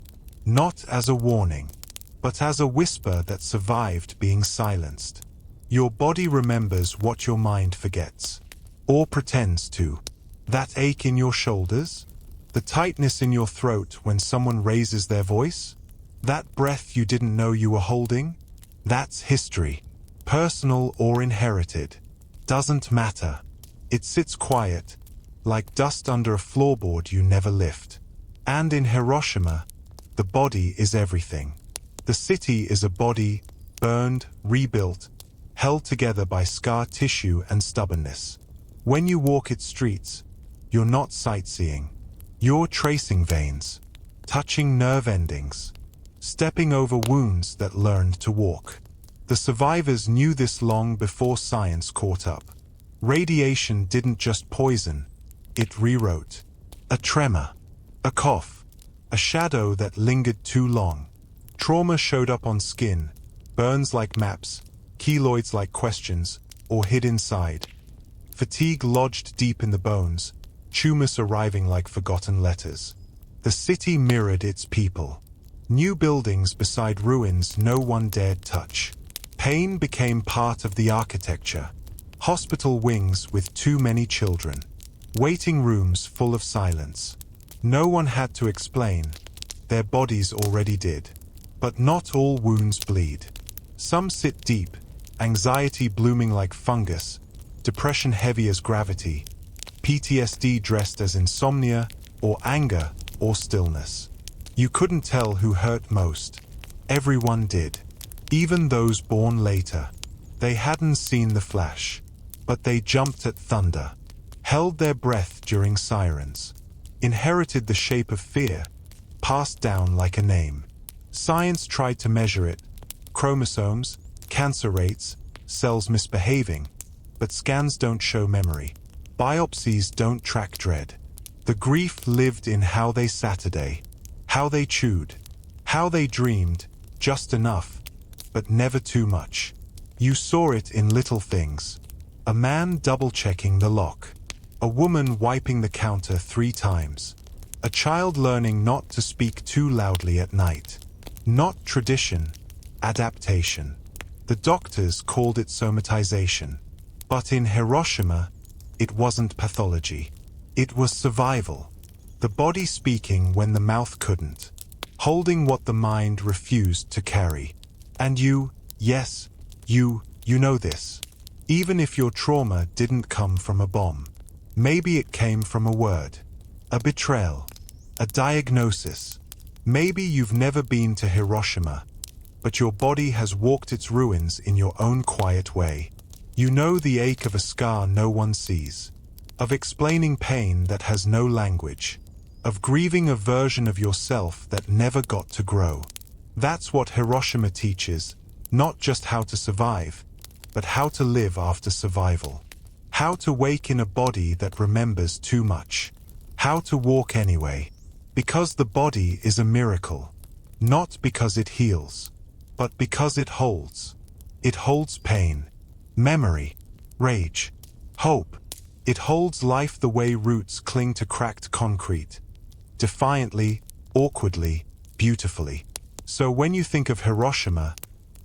not as a warning, but as a whisper that survived being silenced. Your body remembers what your mind forgets, or pretends to. That ache in your shoulders, the tightness in your throat when someone raises their voice, that breath you didn't know you were holding, that's history. Personal or inherited, doesn't matter. It sits quiet, like dust under a floorboard you never lift. And in Hiroshima, the body is everything. The city is a body, burned, rebuilt, held together by scar tissue and stubbornness. When you walk its streets, you're not sightseeing. You're tracing veins, touching nerve endings, stepping over wounds that learned to walk. The survivors knew this long before science caught up. Radiation didn't just poison, it rewrote. A tremor. A cough. A shadow that lingered too long. Trauma showed up on skin, burns like maps, keloids like questions, or hid inside. Fatigue lodged deep in the bones, tumors arriving like forgotten letters. The city mirrored its people. New buildings beside ruins no one dared touch. Pain became part of the architecture. Hospital wings with too many children. Waiting rooms full of silence. No one had to explain. Their bodies already did. But not all wounds bleed. Some sit deep, anxiety blooming like fungus, depression heavy as gravity, PTSD dressed as insomnia, or anger, or stillness. You couldn't tell who hurt most. Everyone did. Even those born later. They hadn't seen the flash, but they jumped at thunder, held their breath during sirens, inherited the shape of fear, passed down like a name. Science tried to measure it. Chromosomes, cancer rates, cells misbehaving. But scans don't show memory. Biopsies don't track dread. The grief lived in how they Saturday, how they chewed, how they dreamed, just enough, but never too much. You saw it in little things. A man double-checking the lock. A woman wiping the counter 3 times. A child learning not to speak too loudly at night. Not tradition, adaptation. The doctors called it somatization. But in Hiroshima, it wasn't pathology. It was survival. The body speaking when the mouth couldn't. Holding what the mind refused to carry. And you, yes, you know this. Even if your trauma didn't come from a bomb. Maybe it came from a word. A betrayal. A diagnosis. Maybe you've never been to Hiroshima, but your body has walked its ruins in your own quiet way. You know the ache of a scar no one sees, of explaining pain that has no language, of grieving a version of yourself that never got to grow. That's what Hiroshima teaches, not just how to survive, but how to live after survival. How to wake in a body that remembers too much. How to walk anyway. Because the body is a miracle. Not because it heals, but because it holds. It holds pain, memory, rage, hope. It holds life the way roots cling to cracked concrete. Defiantly, awkwardly, beautifully. So when you think of Hiroshima,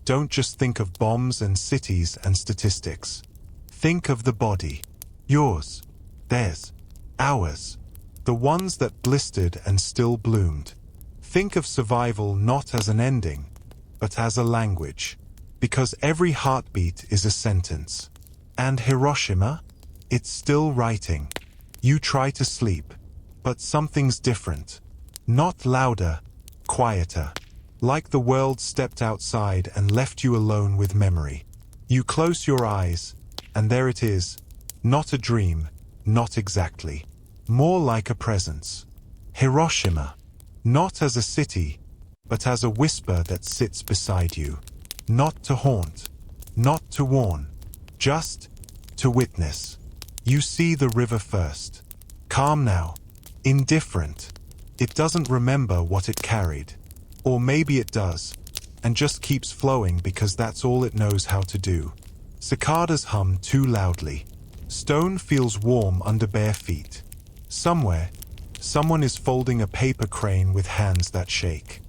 don't just think of bombs and cities and statistics. Think of the body. Yours, theirs, ours. The ones that blistered and still bloomed. Think of survival not as an ending, but as a language. Because every heartbeat is a sentence. And Hiroshima? It's still writing. You try to sleep, but something's different. Not louder, quieter. Like the world stepped outside and left you alone with memory. You close your eyes, and there it is. Not a dream, not exactly. More like a presence. Hiroshima. Not as a city, but as a whisper that sits beside you. Not to haunt, not to warn, just to witness. You see the river first. Calm now. Indifferent. It doesn't remember what it carried. Or maybe it does, and just keeps flowing because that's all it knows how to do. Cicadas hum too loudly. Stone feels warm under bare feet. Somewhere, someone is folding a paper crane with hands that shake.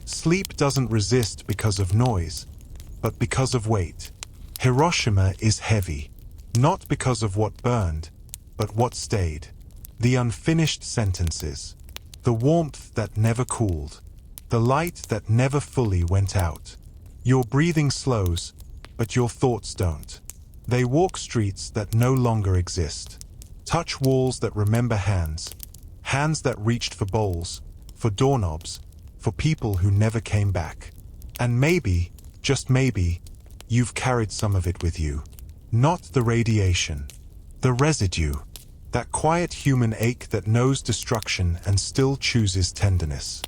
Sleep doesn't resist because of noise, but because of weight. Hiroshima is heavy, not because of what burned, but what stayed. The unfinished sentences, the warmth that never cooled, the light that never fully went out. Your breathing slows, but your thoughts don't. They walk streets that no longer exist. Touch walls that remember hands. Hands that reached for bowls, for doorknobs, for people who never came back. And maybe, just maybe, you've carried some of it with you. Not the radiation. The residue. That quiet human ache that knows destruction and still chooses tenderness.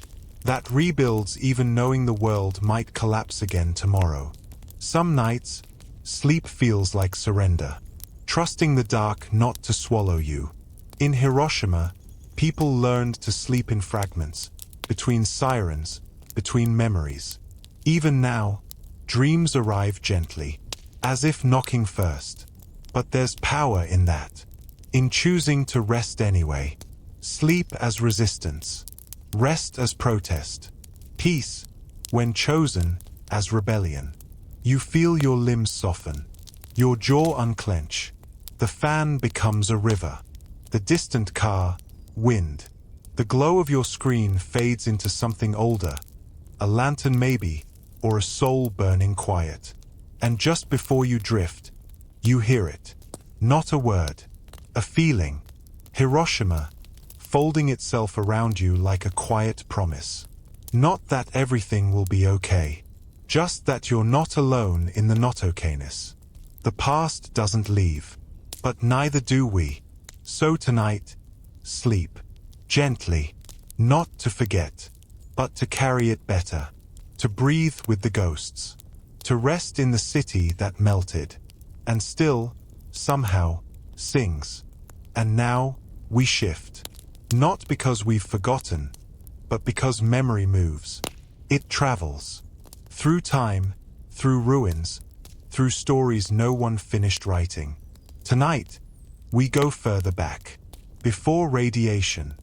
That rebuilds even knowing the world might collapse again tomorrow. Some nights, sleep feels like surrender. Trusting the dark not to swallow you. In Hiroshima, People learned to sleep in fragments, between sirens, between memories. Even now, dreams arrive gently, as if knocking first. But there's power in that. In choosing to rest anyway. Sleep as resistance. Rest as protest. Peace, when chosen, as rebellion. You feel your limbs soften. Your jaw unclench. The fan becomes a river. The distant car, wind. The glow of your screen fades into something older. A lantern maybe, or a soul burning quiet. And just before you drift, you hear it. Not a word. A feeling. Hiroshima, folding itself around you like a quiet promise. Not that everything will be okay. Just that you're not alone in the not okayness. The past doesn't leave. But neither do we. So tonight, sleep. Gently. Not to forget, but to carry it better. To breathe with the ghosts. To rest in the city that melted. And still, somehow, sings. And now, we shift. Not because we've forgotten, but because memory moves. It travels. Through time, through ruins, through stories no one finished writing. Tonight, we go further back. Before radiation,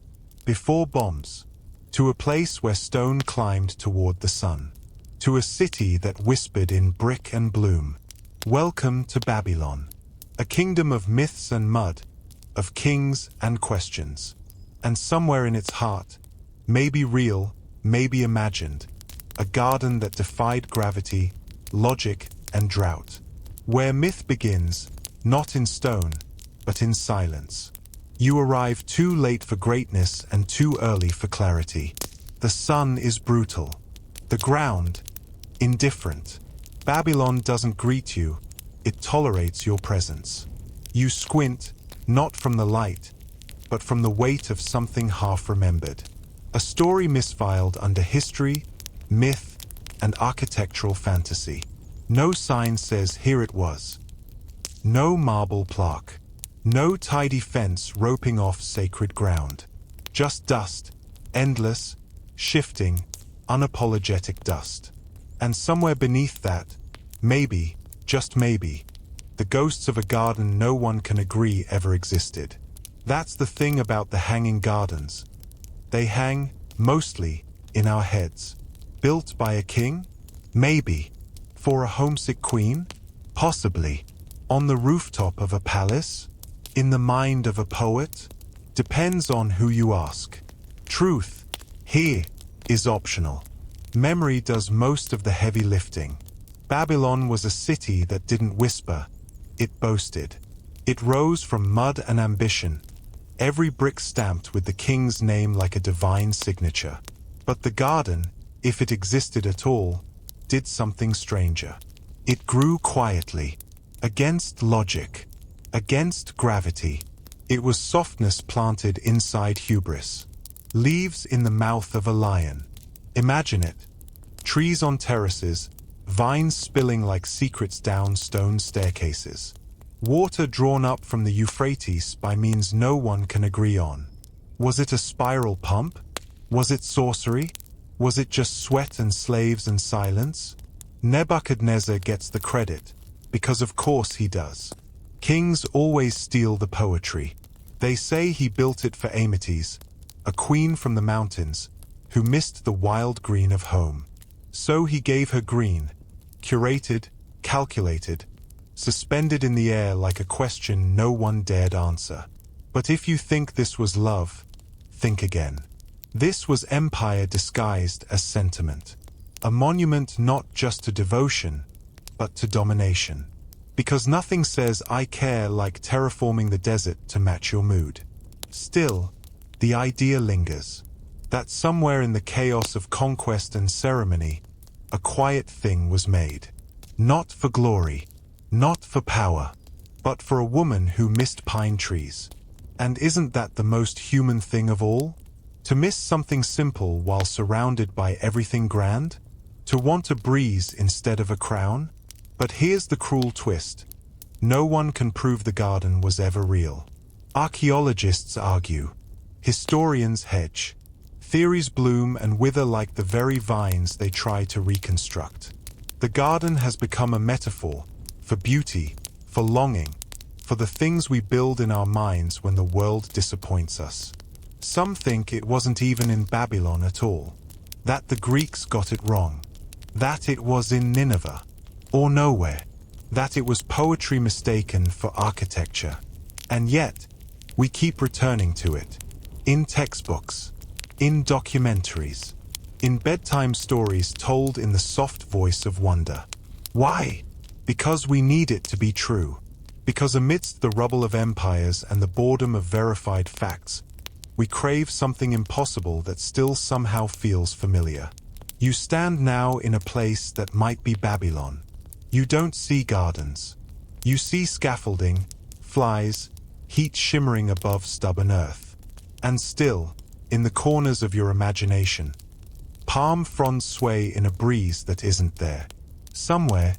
before bombs, to a place where stone climbed toward the sun. To a city that whispered in brick and bloom. Welcome to Babylon. A kingdom of myths and mud, of kings and questions. And somewhere in its heart, maybe real, maybe imagined, a garden that defied gravity, logic, and drought. Where myth begins, not in stone, but in silence. You arrive too late for greatness and too early for clarity. The sun is brutal. The ground, indifferent. Babylon doesn't greet you, it tolerates your presence. You squint, not from the light, but from the weight of something half-remembered. A story misfiled under history, myth, and architectural fantasy. No sign says here it was. No marble plaque. No tidy fence roping off sacred ground. Just dust, endless, shifting, unapologetic dust. And somewhere beneath that, maybe, just maybe, the ghosts of a garden no one can agree ever existed. That's the thing about the hanging gardens. They hang, mostly, in our heads. Built by a king? Maybe. For a homesick queen? Possibly. On the rooftop of a palace? In the mind of a poet? Depends on who you ask. Truth, here, is optional. Memory does most of the heavy lifting. Babylon was a city that didn't whisper, it boasted. It rose from mud and ambition, every brick stamped with the king's name like a divine signature. But the garden, if it existed at all, did something stranger. It grew quietly, against logic, against gravity. It was softness planted inside hubris. Leaves in the mouth of a lion. Imagine it. Trees on terraces, vines spilling like secrets down stone staircases. Water drawn up from the Euphrates by means no one can agree on. Was it a spiral pump? Was it sorcery? Was it just sweat and slaves and silence? Nebuchadnezzar gets the credit, because of course he does. Kings always steal the poetry. They say he built it for Amytes, a queen from the mountains, who missed the wild green of home. So he gave her green, curated, calculated, suspended in the air like a question no one dared answer. But if you think this was love, think again. This was empire disguised as sentiment. A monument not just to devotion, but to domination. Because nothing says I care like terraforming the desert to match your mood. Still, the idea lingers. That somewhere in the chaos of conquest and ceremony, a quiet thing was made. Not for glory, not for power, but for a woman who missed pine trees. And isn't that the most human thing of all? To miss something simple while surrounded by everything grand? To want a breeze instead of a crown? But here's the cruel twist. No one can prove the garden was ever real. Archaeologists argue. Historians hedge. Theories bloom and wither like the very vines they try to reconstruct. The garden has become a metaphor for beauty, for longing, for the things we build in our minds when the world disappoints us. Some think it wasn't even in Babylon at all, that the Greeks got it wrong, that it was in Nineveh, or nowhere, that it was poetry mistaken for architecture. And yet, we keep returning to it, in textbooks, in documentaries, in bedtime stories told in the soft voice of wonder. Why? Because we need it to be true. Because amidst the rubble of empires and the boredom of verified facts, we crave something impossible that still somehow feels familiar. You stand now in a place that might be Babylon. You don't see gardens. You see scaffolding, flies, heat shimmering above stubborn earth. And still, in the corners of your imagination, palm fronds sway in a breeze that isn't there. Somewhere,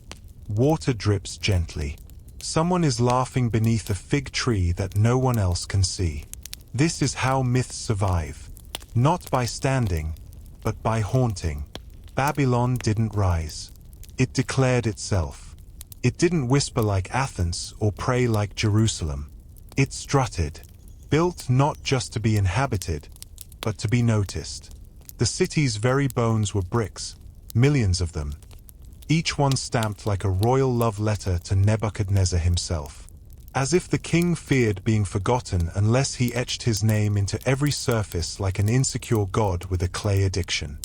water drips gently. Someone is laughing beneath a fig tree that no one else can see. This is how myths survive. Not by standing, but by haunting. Babylon didn't rise. It declared itself. It didn't whisper like Athens or pray like Jerusalem. It strutted, built not just to be inhabited, but to be noticed. The city's very bones were bricks, millions of them, each one stamped like a royal love letter to Nebuchadnezzar himself. As if the king feared being forgotten unless he etched his name into every surface like an insecure god with a clay addiction.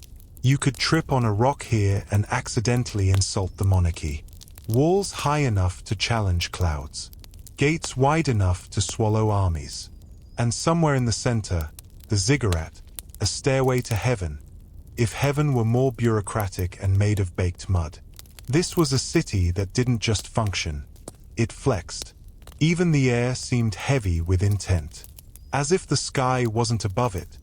You could trip on a rock here and accidentally insult the monarchy. Walls high enough to challenge clouds. Gates wide enough to swallow armies. And somewhere in the center, the ziggurat, a stairway to heaven, if heaven were more bureaucratic and made of baked mud. This was a city that didn't just function, it flexed. Even the air seemed heavy with intent, as if the sky wasn't above it,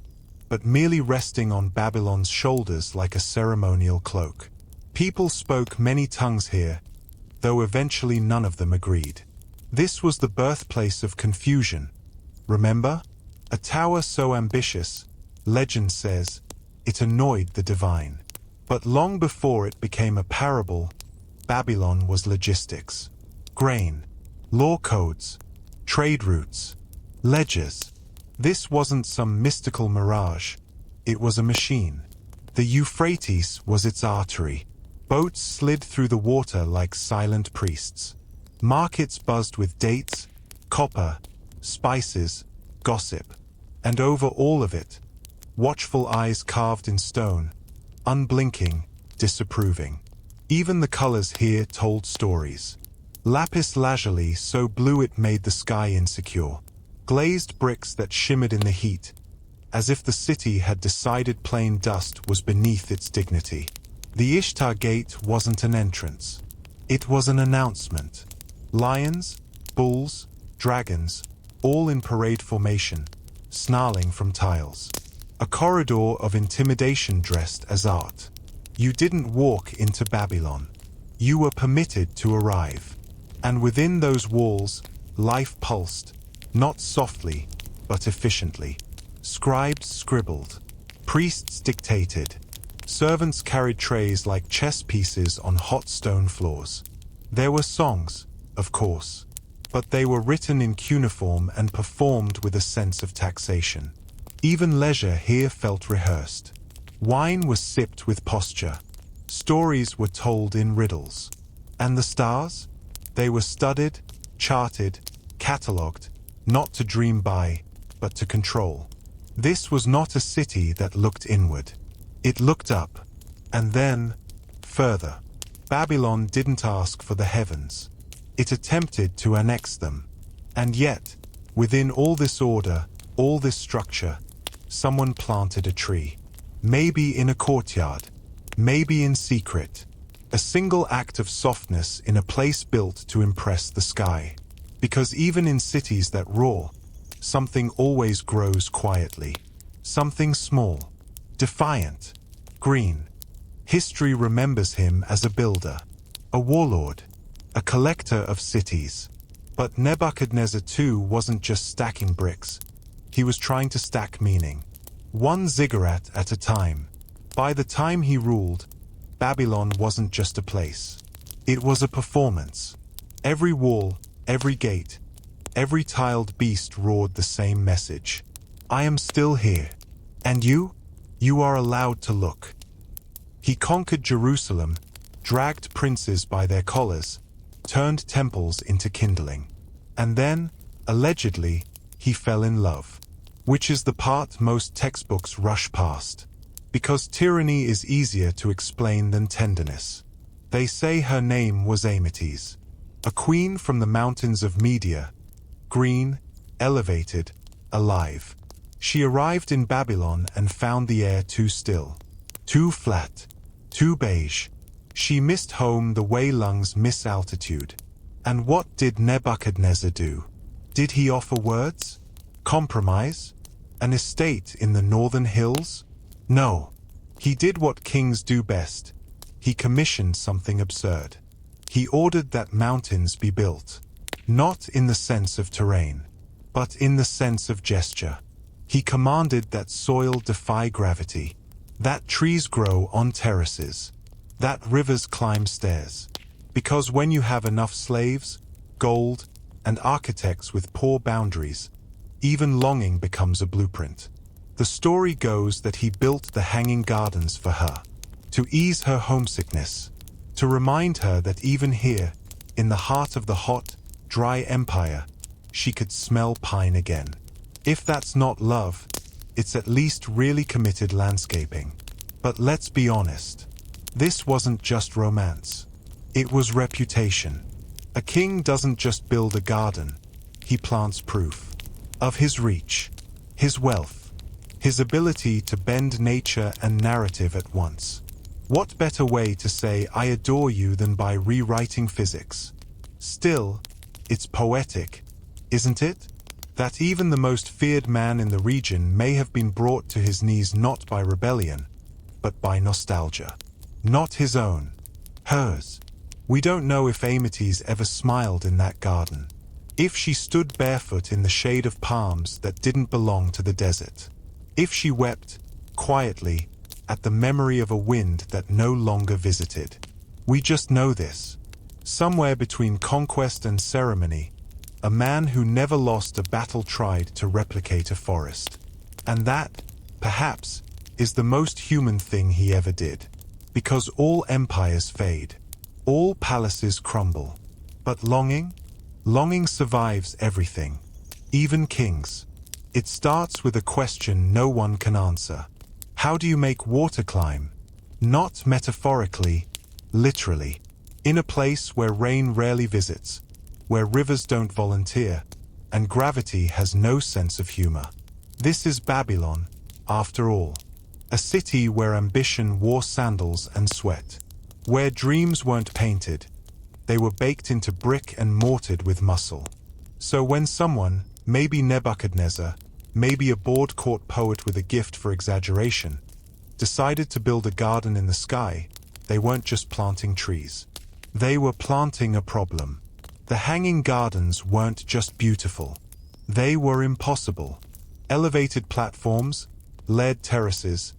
but merely resting on Babylon's shoulders like a ceremonial cloak. People spoke many tongues here, though eventually none of them agreed. This was the birthplace of confusion. Remember? A tower so ambitious, legend says, it annoyed the divine. But long before it became a parable, Babylon was logistics. Grain, law codes, trade routes, ledgers. This wasn't some mystical mirage. It was a machine. The Euphrates was its artery. Boats slid through the water like silent priests. Markets buzzed with dates, copper, spices, gossip. And over all of it, watchful eyes carved in stone, unblinking, disapproving. Even the colors here told stories. Lapis lazuli so blue it made the sky insecure. Glazed bricks that shimmered in the heat, as if the city had decided plain dust was beneath its dignity. The Ishtar Gate wasn't an entrance. It was an announcement. Lions, bulls, dragons, all in parade formation, snarling from tiles. A corridor of intimidation dressed as art. You didn't walk into Babylon. You were permitted to arrive. And within those walls, life pulsed, not softly, but efficiently. Scribes scribbled. Priests dictated. Servants carried trays like chess pieces on hot stone floors. There were songs, of course, but they were written in cuneiform and performed with a sense of taxation. Even leisure here felt rehearsed. Wine was sipped with posture. Stories were told in riddles. And the stars? They were studied, charted, catalogued, not to dream by, but to control. This was not a city that looked inward. It looked up, and then, further. Babylon didn't ask for the heavens. It attempted to annex them. And yet, within all this order, all this structure, someone planted a tree. Maybe in a courtyard, maybe in secret. A single act of softness in a place built to impress the sky. Because even in cities that roar, something always grows quietly. Something small, defiant, green. History remembers him as a builder, a warlord, a collector of cities. But Nebuchadnezzar too wasn't just stacking bricks. He was trying to stack meaning, one ziggurat at a time. By the time he ruled, Babylon wasn't just a place. It was a performance. Every wall, every gate, every tiled beast roared the same message. I am still here. And you? You are allowed to look. He conquered Jerusalem, dragged princes by their collars, turned temples into kindling. And then, allegedly, he fell in love. Which is the part most textbooks rush past. Because tyranny is easier to explain than tenderness. They say her name was Amytes, a queen from the mountains of Media, green, elevated, alive. She arrived in Babylon and found the air too still, too flat, too beige. She missed home the way lungs miss altitude. And what did Nebuchadnezzar do? Did he offer words? Compromise? An estate in the northern hills? No. He did what kings do best. He commissioned something absurd. He ordered that mountains be built, not in the sense of terrain, but in the sense of gesture. He commanded that soil defy gravity, that trees grow on terraces, that rivers climb stairs. Because when you have enough slaves, gold, and architects with poor boundaries, even longing becomes a blueprint. The story goes that he built the hanging gardens for her, to ease her homesickness, to remind her that even here, in the heart of the hot, dry empire, she could smell pine again. If that's not love, it's at least really committed landscaping. But let's be honest, this wasn't just romance. It was reputation. A king doesn't just build a garden, he plants proof of his reach, his wealth, his ability to bend nature and narrative at once. What better way to say I adore you than by rewriting physics? Still, it's poetic, isn't it? That even the most feared man in the region may have been brought to his knees not by rebellion, but by nostalgia. Not his own, hers. We don't know if Amytes ever smiled in that garden. If she stood barefoot in the shade of palms that didn't belong to the desert. If she wept, quietly, at the memory of a wind that no longer visited. We just know this. Somewhere between conquest and ceremony, a man who never lost a battle tried to replicate a forest. And that, perhaps, is the most human thing he ever did. Because all empires fade. All palaces crumble. But longing? Longing survives everything. Even kings. It starts with a question no one can answer. How do you make water climb? Not metaphorically, literally. In a place where rain rarely visits, where rivers don't volunteer, and gravity has no sense of humor. This is Babylon, after all. A city where ambition wore sandals and sweat. Where dreams weren't painted, they were baked into brick and mortared with muscle. So when someone, maybe Nebuchadnezzar, maybe a bored-court poet with a gift for exaggeration, decided to build a garden in the sky, they weren't just planting trees. They were planting a problem. The hanging gardens weren't just beautiful. They were impossible. Elevated platforms, layered terraces,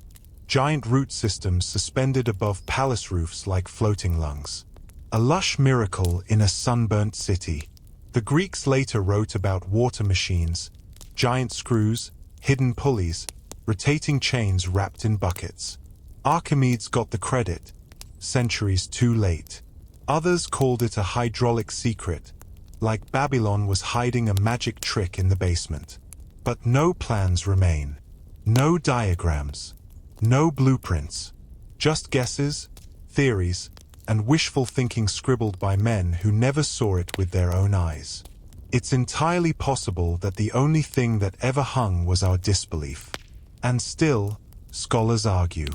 giant root systems suspended above palace roofs like floating lungs. A lush miracle in a sunburnt city. The Greeks later wrote about water machines, giant screws, hidden pulleys, rotating chains wrapped in buckets. Archimedes got the credit, centuries too late. Others called it a hydraulic secret, like Babylon was hiding a magic trick in the basement. But no plans remain. No diagrams. No blueprints. Just guesses, theories, and wishful thinking scribbled by men who never saw it with their own eyes. It's entirely possible that the only thing that ever hung was our disbelief. And still, scholars argue.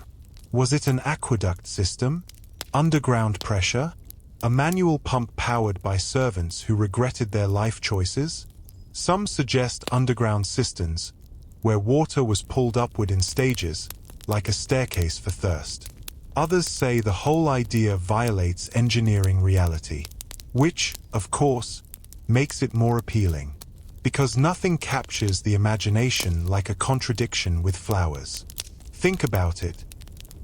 Was it an aqueduct system? Underground pressure? A manual pump powered by servants who regretted their life choices? Some suggest underground cisterns, where water was pulled upward in stages, like a staircase for thirst. Others say the whole idea violates engineering reality, which, of course, makes it more appealing. Because nothing captures the imagination like a contradiction with flowers. Think about it.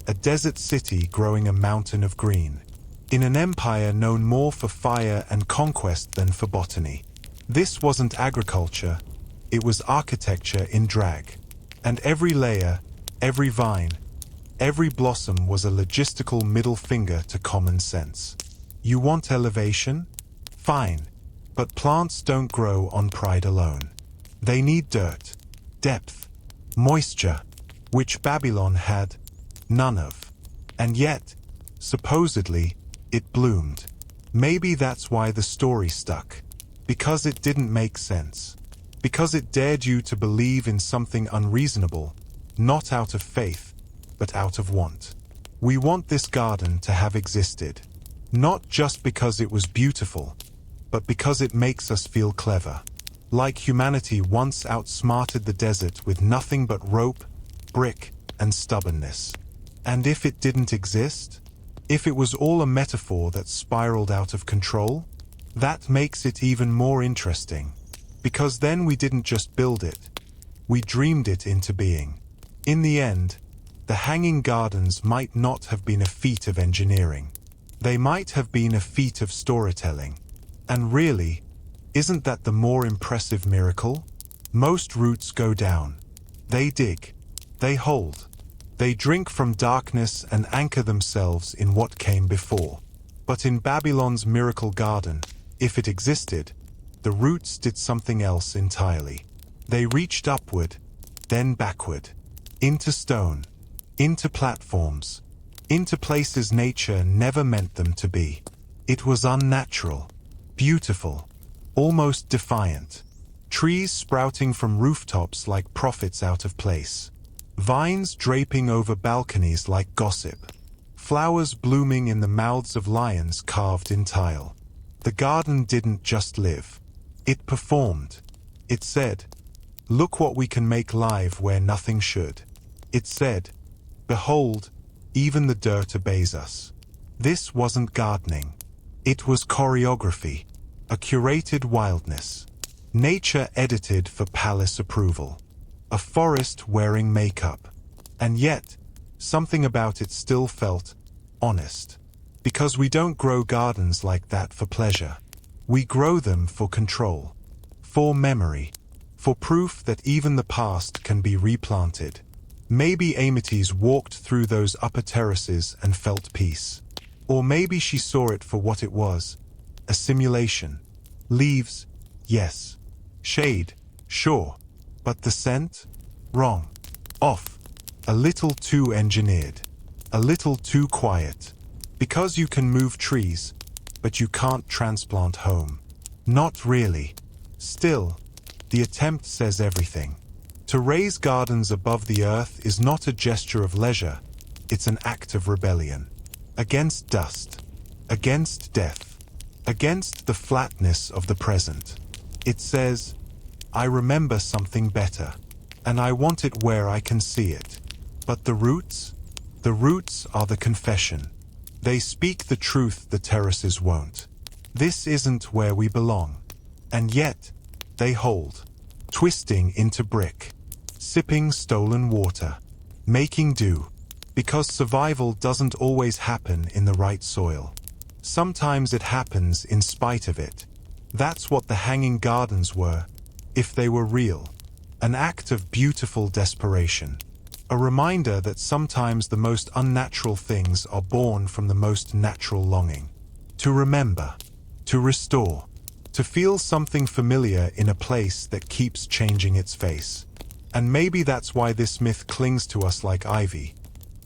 A desert city growing a mountain of green. In an empire known more for fire and conquest than for botany. This wasn't agriculture, it was architecture in drag. And every layer, every vine, every blossom was a logistical middle finger to common sense. You want elevation? Fine. But plants don't grow on pride alone. They need dirt, depth, moisture, which Babylon had none of. And yet, supposedly, it bloomed. Maybe that's why the story stuck. Because it didn't make sense. Because it dared you to believe in something unreasonable, not out of faith, but out of want. We want this garden to have existed. Not just because it was beautiful, but because it makes us feel clever. Like humanity once outsmarted the desert with nothing but rope, brick, and stubbornness. And if it didn't exist? If it was all a metaphor that spiraled out of control? That makes it even more interesting. Because then we didn't just build it. We dreamed it into being. In the end, the Hanging Gardens might not have been a feat of engineering. They might have been a feat of storytelling. And really, isn't that the more impressive miracle? Most roots go down. They dig. They hold. They drink from darkness and anchor themselves in what came before. But in Babylon's miracle garden, if it existed, the roots did something else entirely. They reached upward, then backward. Into stone. Into platforms. Into places nature never meant them to be. It was unnatural. Beautiful, almost defiant. Trees sprouting from rooftops like prophets out of place. Vines draping over balconies like gossip. Flowers blooming in the mouths of lions carved in tile. The garden didn't just live. It performed. It said, "Look what we can make live where nothing should." It said, "Behold, even the dirt obeys us." This wasn't gardening. It was choreography. A curated wildness. Nature edited for palace approval. A forest wearing makeup. And yet, something about it still felt honest. Because we don't grow gardens like that for pleasure. We grow them for control. For memory. For proof that even the past can be replanted. Maybe Amytis walked through those upper terraces and felt peace. Or maybe she saw it for what it was. A simulation. Leaves, yes. Shade, sure. But the scent? Wrong. Off. A little too engineered. A little too quiet. Because you can move trees, but you can't transplant home. Not really. Still, the attempt says everything. To raise gardens above the earth is not a gesture of leisure, it's an act of rebellion. Against dust. Against death. Against the flatness of the present. It says, I remember something better, and I want it where I can see it. But the roots? The roots are the confession. They speak the truth the terraces won't. This isn't where we belong. And yet, they hold, twisting into brick, sipping stolen water, making do. Because survival doesn't always happen in the right soil. Sometimes it happens in spite of it. That's what the Hanging Gardens were, if they were real. An act of beautiful desperation. A reminder that sometimes the most unnatural things are born from the most natural longing. To remember. To restore. To feel something familiar in a place that keeps changing its face. And maybe that's why this myth clings to us like ivy.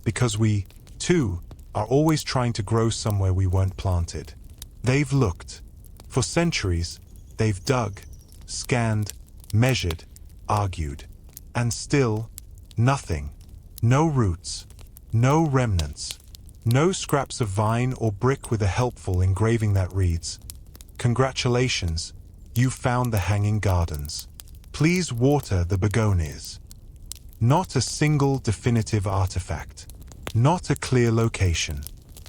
Because we, too, are always trying to grow somewhere we weren't planted. They've looked. For centuries, they've dug, scanned, measured, argued. And still, nothing. No roots. No remnants. No scraps of vine or brick with a helpful engraving that reads, Congratulations, you've found the Hanging Gardens. Please water the begonias. Not a single definitive artifact. Not a clear location.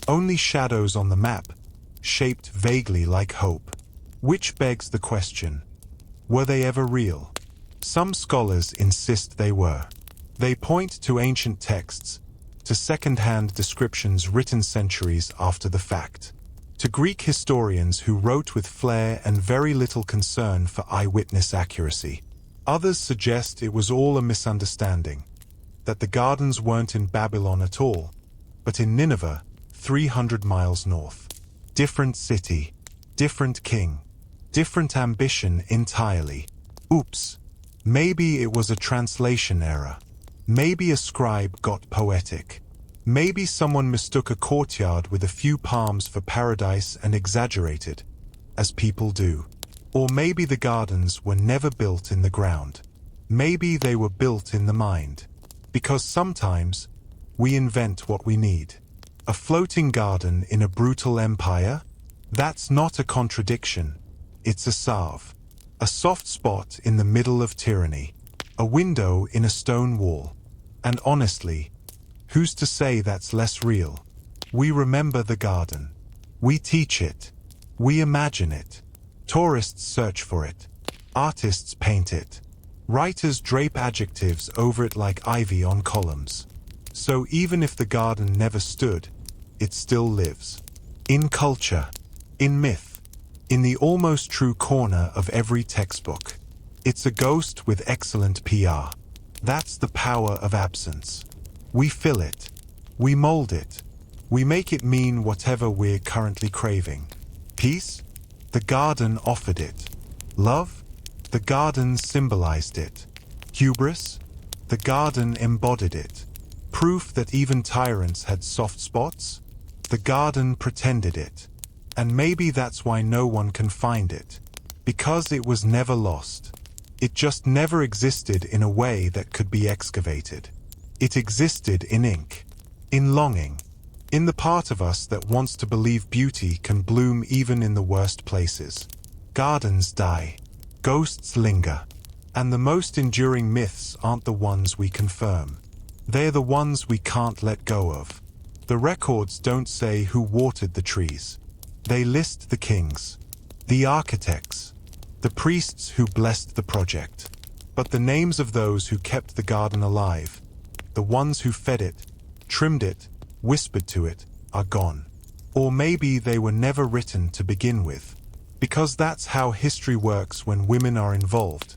Only shadows on the map, shaped vaguely like hope. Which begs the question, Were they ever real? Some scholars insist they were. They point to ancient texts, to second-hand descriptions written centuries after the fact, to Greek historians who wrote with flair and very little concern for eyewitness accuracy. Others suggest it was all a misunderstanding, that the gardens weren't in Babylon at all, but in Nineveh, 300 miles north. Different city, different king, different ambition entirely. Oops. Maybe it was a translation error. Maybe a scribe got poetic. Maybe someone mistook a courtyard with a few palms for paradise and exaggerated, as people do. Or maybe the gardens were never built in the ground. Maybe they were built in the mind. Because sometimes, we invent what we need. A floating garden in a brutal empire? That's not a contradiction. It's a salve. A soft spot in the middle of tyranny. A window in a stone wall. And honestly, who's to say that's less real? We remember the garden. We teach it. We imagine it. Tourists search for it. Artists paint it. Writers drape adjectives over it like ivy on columns. So even if the garden never stood, it still lives. In culture. In myth. In the almost true corner of every textbook. It's a ghost with excellent PR. That's the power of absence. We fill it. We mold it. We make it mean whatever we're currently craving. Peace? The garden offered it. Love? The garden symbolized it. Hubris? The garden embodied it. Proof that even tyrants had soft spots? The garden pretended it. And maybe that's why no one can find it. Because it was never lost. It just never existed in a way that could be excavated. It existed in ink. In longing. In the part of us that wants to believe beauty can bloom even in the worst places. Gardens die. Ghosts linger. And the most enduring myths aren't the ones we confirm. They're the ones we can't let go of. The records don't say who watered the trees. They list the kings, the architects, the priests who blessed the project. But the names of those who kept the garden alive, the ones who fed it, trimmed it, whispered to it, are gone. Or maybe they were never written to begin with. Because that's how history works when women are involved.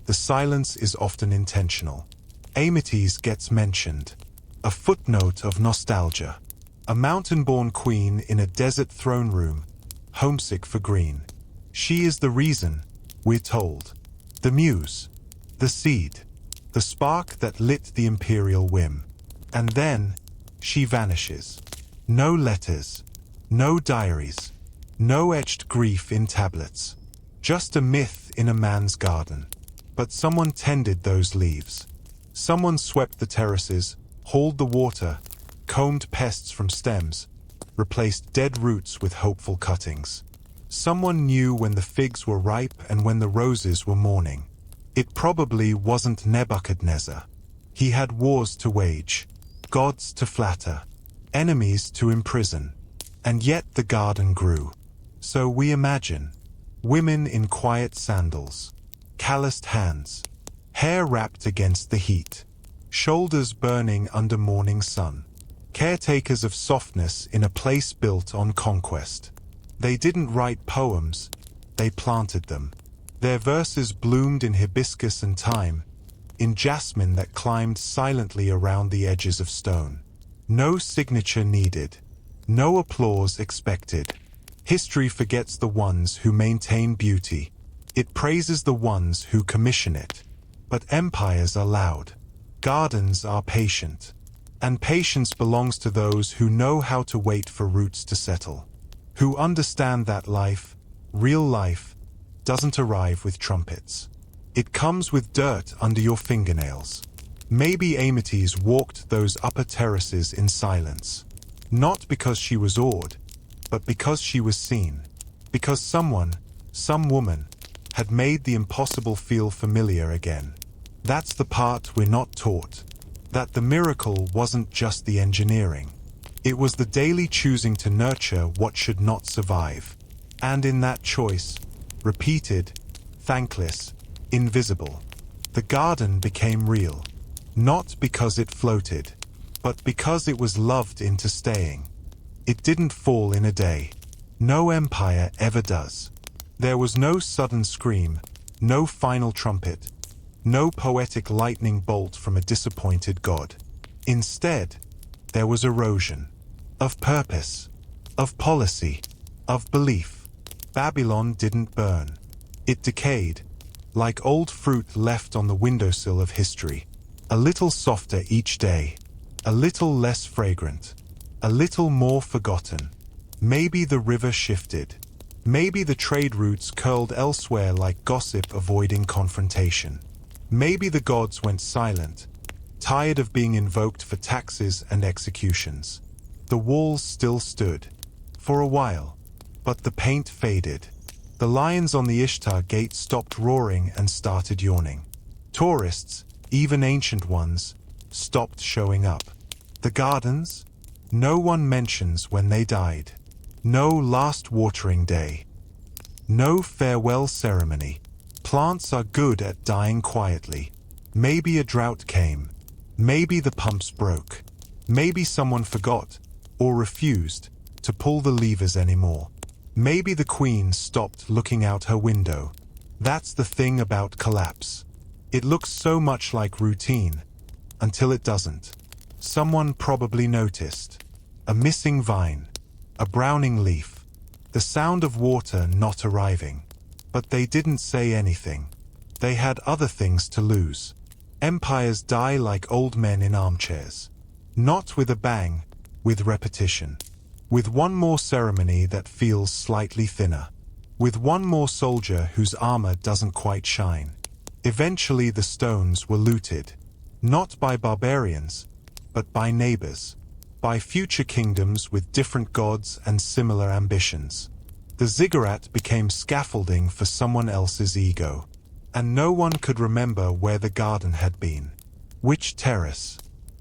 The silence is often intentional. Amytes gets mentioned. A footnote of nostalgia. A mountain-born queen in a desert throne room, homesick for green. She is the reason, we're told. The muse. The seed. The spark that lit the imperial whim. And then, she vanishes. No letters. No diaries. No etched grief in tablets. Just a myth in a man's garden. But someone tended those leaves. Someone swept the terraces, hauled the water, combed pests from stems, replaced dead roots with hopeful cuttings. Someone knew when the figs were ripe and when the roses were mourning. It probably wasn't Nebuchadnezzar. He had wars to wage, gods to flatter, enemies to imprison. And yet the garden grew. So we imagine. Women in quiet sandals, calloused hands, hair wrapped against the heat, shoulders burning under morning sun. Caretakers of softness in a place built on conquest. They didn't write poems, they planted them. Their verses bloomed in hibiscus and thyme, in jasmine that climbed silently around the edges of stone. No signature needed, no applause expected. History forgets the ones who maintain beauty. It praises the ones who commission it. But empires are loud. Gardens are patient. And patience belongs to those who know how to wait for roots to settle. Who understand that life, real life, doesn't arrive with trumpets. It comes with dirt under your fingernails. Maybe Amytes walked those upper terraces in silence. Not because she was awed, but because she was seen. Because someone, some woman, had made the impossible feel familiar again. That's the part we're not taught. That the miracle wasn't just the engineering. It was the daily choosing to nurture what should not survive. And in that choice, repeated, thankless, invisible. The garden became real, not because it floated, but because it was loved into staying. It didn't fall in a day. No empire ever does. There was no sudden scream, no final trumpet, no poetic lightning bolt from a disappointed god. Instead, there was erosion. Of purpose, of policy, of belief. Babylon didn't burn. It decayed, like old fruit left on the windowsill of history. A little softer each day, a little less fragrant, a little more forgotten. Maybe the river shifted. Maybe the trade routes curled elsewhere like gossip avoiding confrontation. Maybe the gods went silent, tired of being invoked for taxes and executions. The walls still stood, for a while, but the paint faded. The lions on the Ishtar gate stopped roaring and started yawning. Tourists, even ancient ones, stopped showing up. The gardens? No one mentions when they died. No last watering day. No farewell ceremony. Plants are good at dying quietly. Maybe a drought came. Maybe the pumps broke. Maybe someone forgot, or refused, to pull the levers anymore. Maybe the queen stopped looking out her window. That's the thing about collapse. It looks so much like routine, until it doesn't. Someone probably noticed. A missing vine, a browning leaf, the sound of water not arriving. But they didn't say anything. They had other things to lose. Empires die like old men in armchairs. Not with a bang, with repetition. With one more ceremony that feels slightly thinner. With one more soldier whose armor doesn't quite shine. Eventually the stones were looted. Not by barbarians, but by neighbors. By future kingdoms with different gods and similar ambitions. The ziggurat became scaffolding for someone else's ego. And no one could remember where the garden had been. Which terrace?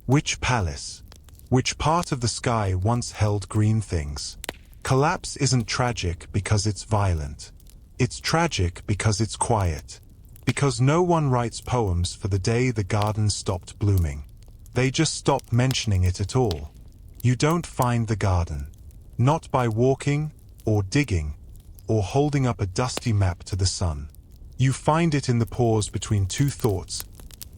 Which palace? Which part of the sky once held green things? Collapse isn't tragic because it's violent. It's tragic because it's quiet. Because no one writes poems for the day the garden stopped blooming. They just stop mentioning it at all. You don't find the garden. Not by walking, or digging, or holding up a dusty map to the sun. You find it in the pause between two thoughts,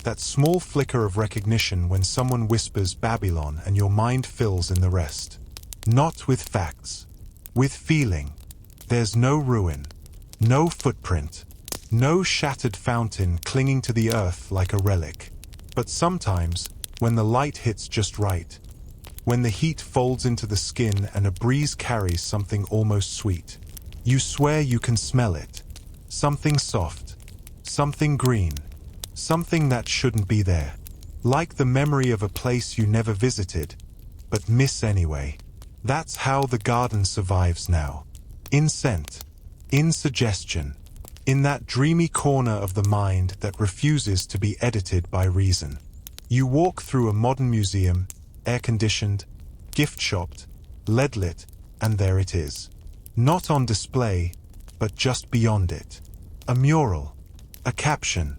that small flicker of recognition when someone whispers Babylon and your mind fills in the rest. Not with facts, with feeling. There's no ruin, no footprint, no shattered fountain clinging to the earth like a relic. But sometimes, when the light hits just right, when the heat folds into the skin and a breeze carries something almost sweet, you swear you can smell it. Something soft, something green, something that shouldn't be there. Like the memory of a place you never visited, but miss anyway. That's how the garden survives now. In scent, in suggestion, in that dreamy corner of the mind that refuses to be edited by reason. You walk through a modern museum, air-conditioned, gift-shopped, lead-lit, and there it is. Not on display, but just beyond it. A mural, a caption,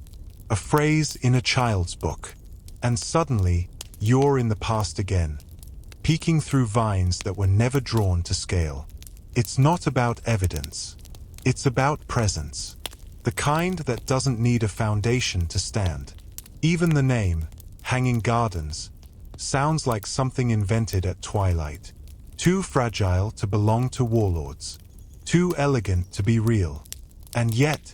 a phrase in a child's book. And suddenly, you're in the past again, peeking through vines that were never drawn to scale. It's not about evidence. It's about presence. The kind that doesn't need a foundation to stand. Even the name, Hanging Gardens, sounds like something invented at twilight. Too fragile to belong to warlords. Too elegant to be real. And yet,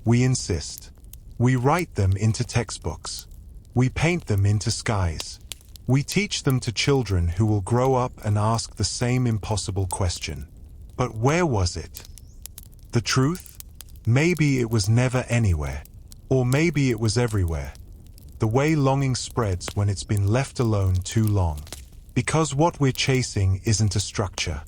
we insist. We write them into textbooks. We paint them into skies. We teach them to children who will grow up and ask the same impossible question. But where was it? The truth? Maybe it was never anywhere. Or maybe it was everywhere. The way longing spreads when it's been left alone too long. Because what we're chasing isn't a structure.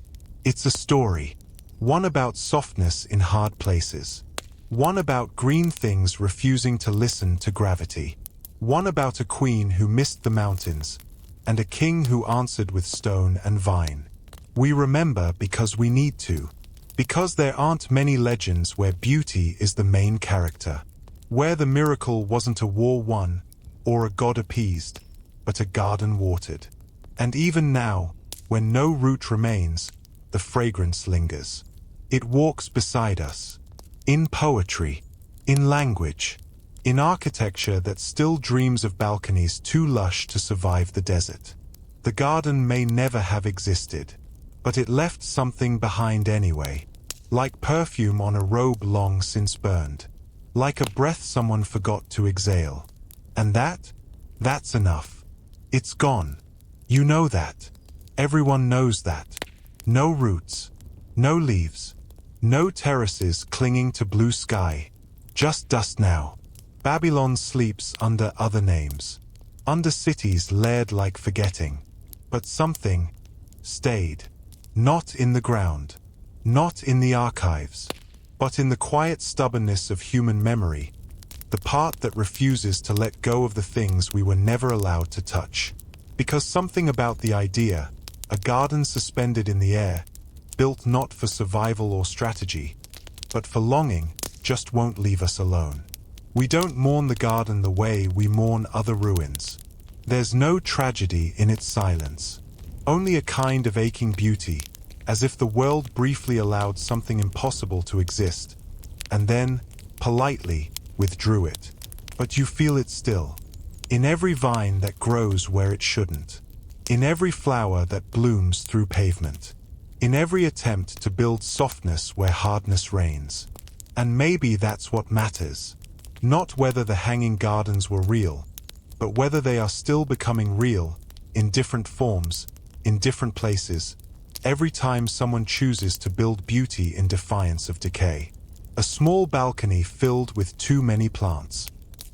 It's a story. One about softness in hard places. One about green things refusing to listen to gravity. One about a queen who missed the mountains, and a king who answered with stone and vine. We remember because we need to. Because there aren't many legends where beauty is the main character, where the miracle wasn't a war won or a god appeased, but a garden watered. And even now, when no root remains, the fragrance lingers. It walks beside us, in poetry, in language, in architecture that still dreams of balconies too lush to survive the desert. The garden may never have existed, but it left something behind anyway, like perfume on a robe long since burned, like a breath someone forgot to exhale. And that's enough. It's gone. You know that. Everyone knows that. No roots, no leaves, no terraces clinging to blue sky, just dust now. Babylon sleeps under other names, under cities layered like forgetting. But something stayed, not in the ground, not in the archives, but in the quiet stubbornness of human memory, the part that refuses to let go of the things we were never allowed to touch. Because something about the idea, a garden suspended in the air, built not for survival or strategy, but for longing, just won't leave us alone. We don't mourn the garden the way we mourn other ruins. There's no tragedy in its silence, only a kind of aching beauty, as if the world briefly allowed something impossible to exist, and then, politely, withdrew it. But you feel it still, in every vine that grows where it shouldn't, in every flower that blooms through pavement, in every attempt to build softness where hardness reigns. And maybe that's what matters, not whether the hanging gardens were real, but whether they are still becoming real, in different forms, in different places, every time someone chooses to build beauty in defiance of decay. A small balcony filled with too many plants.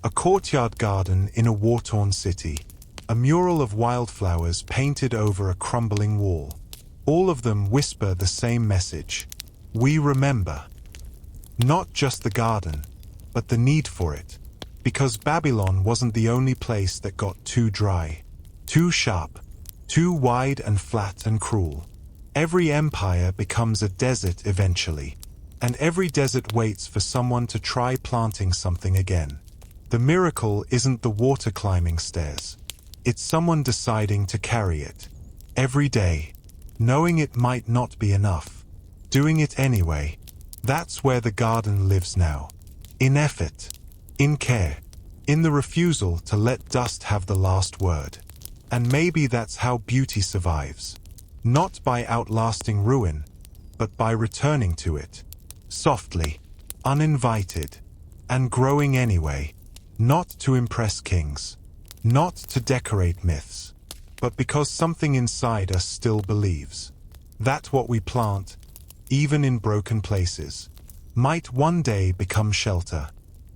A courtyard garden in a war-torn city. A mural of wildflowers painted over a crumbling wall. All of them whisper the same message. We remember. Not just the garden, but the need for it. Because Babylon wasn't the only place that got too dry, too sharp, too wide and flat and cruel. Every empire becomes a desert eventually, and every desert waits for someone to try planting something again. The miracle isn't the water climbing stairs. It's someone deciding to carry it. Every day, knowing it might not be enough. Doing it anyway. That's where the garden lives now. In effort. In care, in the refusal to let dust have the last word. And maybe that's how beauty survives. Not by outlasting ruin, but by returning to it. Softly, uninvited, and growing anyway. Not to impress kings, not to decorate myths, but because something inside us still believes. That what we plant, even in broken places, might one day become shelter.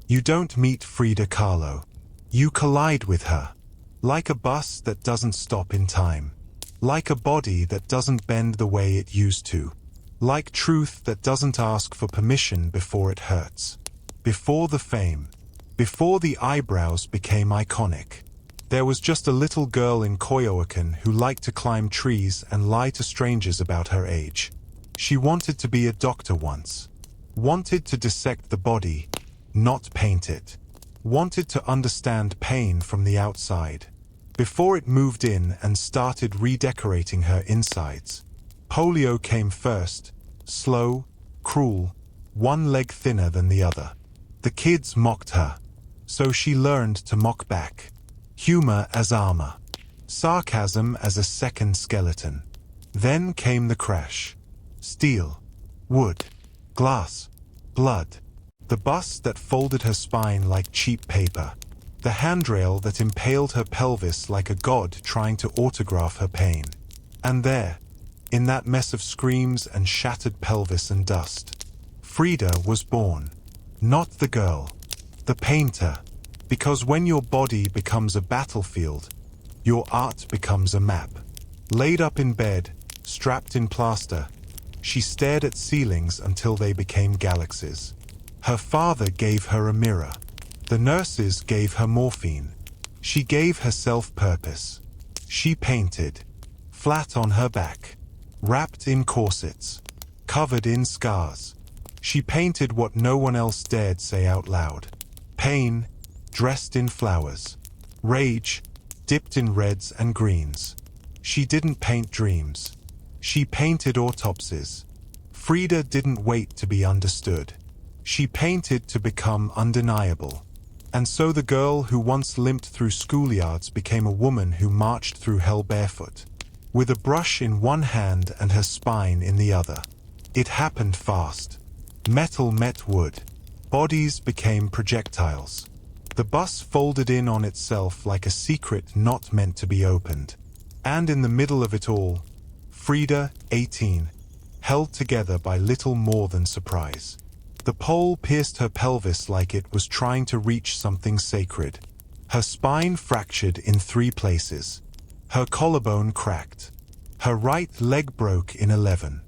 You don't meet Frida Kahlo. You collide with her. Like a bus that doesn't stop in time. Like a body that doesn't bend the way it used to. Like truth that doesn't ask for permission before it hurts. Before the fame. Before the eyebrows became iconic. There was just a little girl in Coyoacan who liked to climb trees and lie to strangers about her age. She wanted to be a doctor once. Wanted to dissect the body, not paint it. Wanted to understand pain from the outside. Before it moved in and started redecorating her insides. Polio came first, slow, cruel, one leg thinner than the other. The kids mocked her, so she learned to mock back. Humor as armor. Sarcasm as a second skeleton. Then came the crash. Steel, wood, glass, blood. The bus that folded her spine like cheap paper. The handrail that impaled her pelvis like a god trying to autograph her pain. And there, in that mess of screams and shattered pelvis and dust, Frida was born. Not the girl, the painter. Because when your body becomes a battlefield, your art becomes a map. Laid up in bed, strapped in plaster, she stared at ceilings until they became galaxies. Her father gave her a mirror. The nurses gave her morphine. She gave herself purpose. She painted, flat on her back, wrapped in corsets, covered in scars. She painted what no one else dared say out loud. Pain, dressed in flowers. Rage, dipped in reds and greens. She didn't paint dreams. She painted autopsies. Frida didn't wait to be understood. She painted to become undeniable. And so the girl who once limped through schoolyards became a woman who marched through hell barefoot, with a brush in one hand and her spine in the other. It happened fast. Metal met wood. Bodies became projectiles. The bus folded in on itself like a secret not meant to be opened. And in the middle of it all, Frida, 18, held together by little more than surprise. The pole pierced her pelvis like it was trying to reach something sacred. Her spine fractured in 3 places. Her collarbone cracked. Her right leg broke in 11.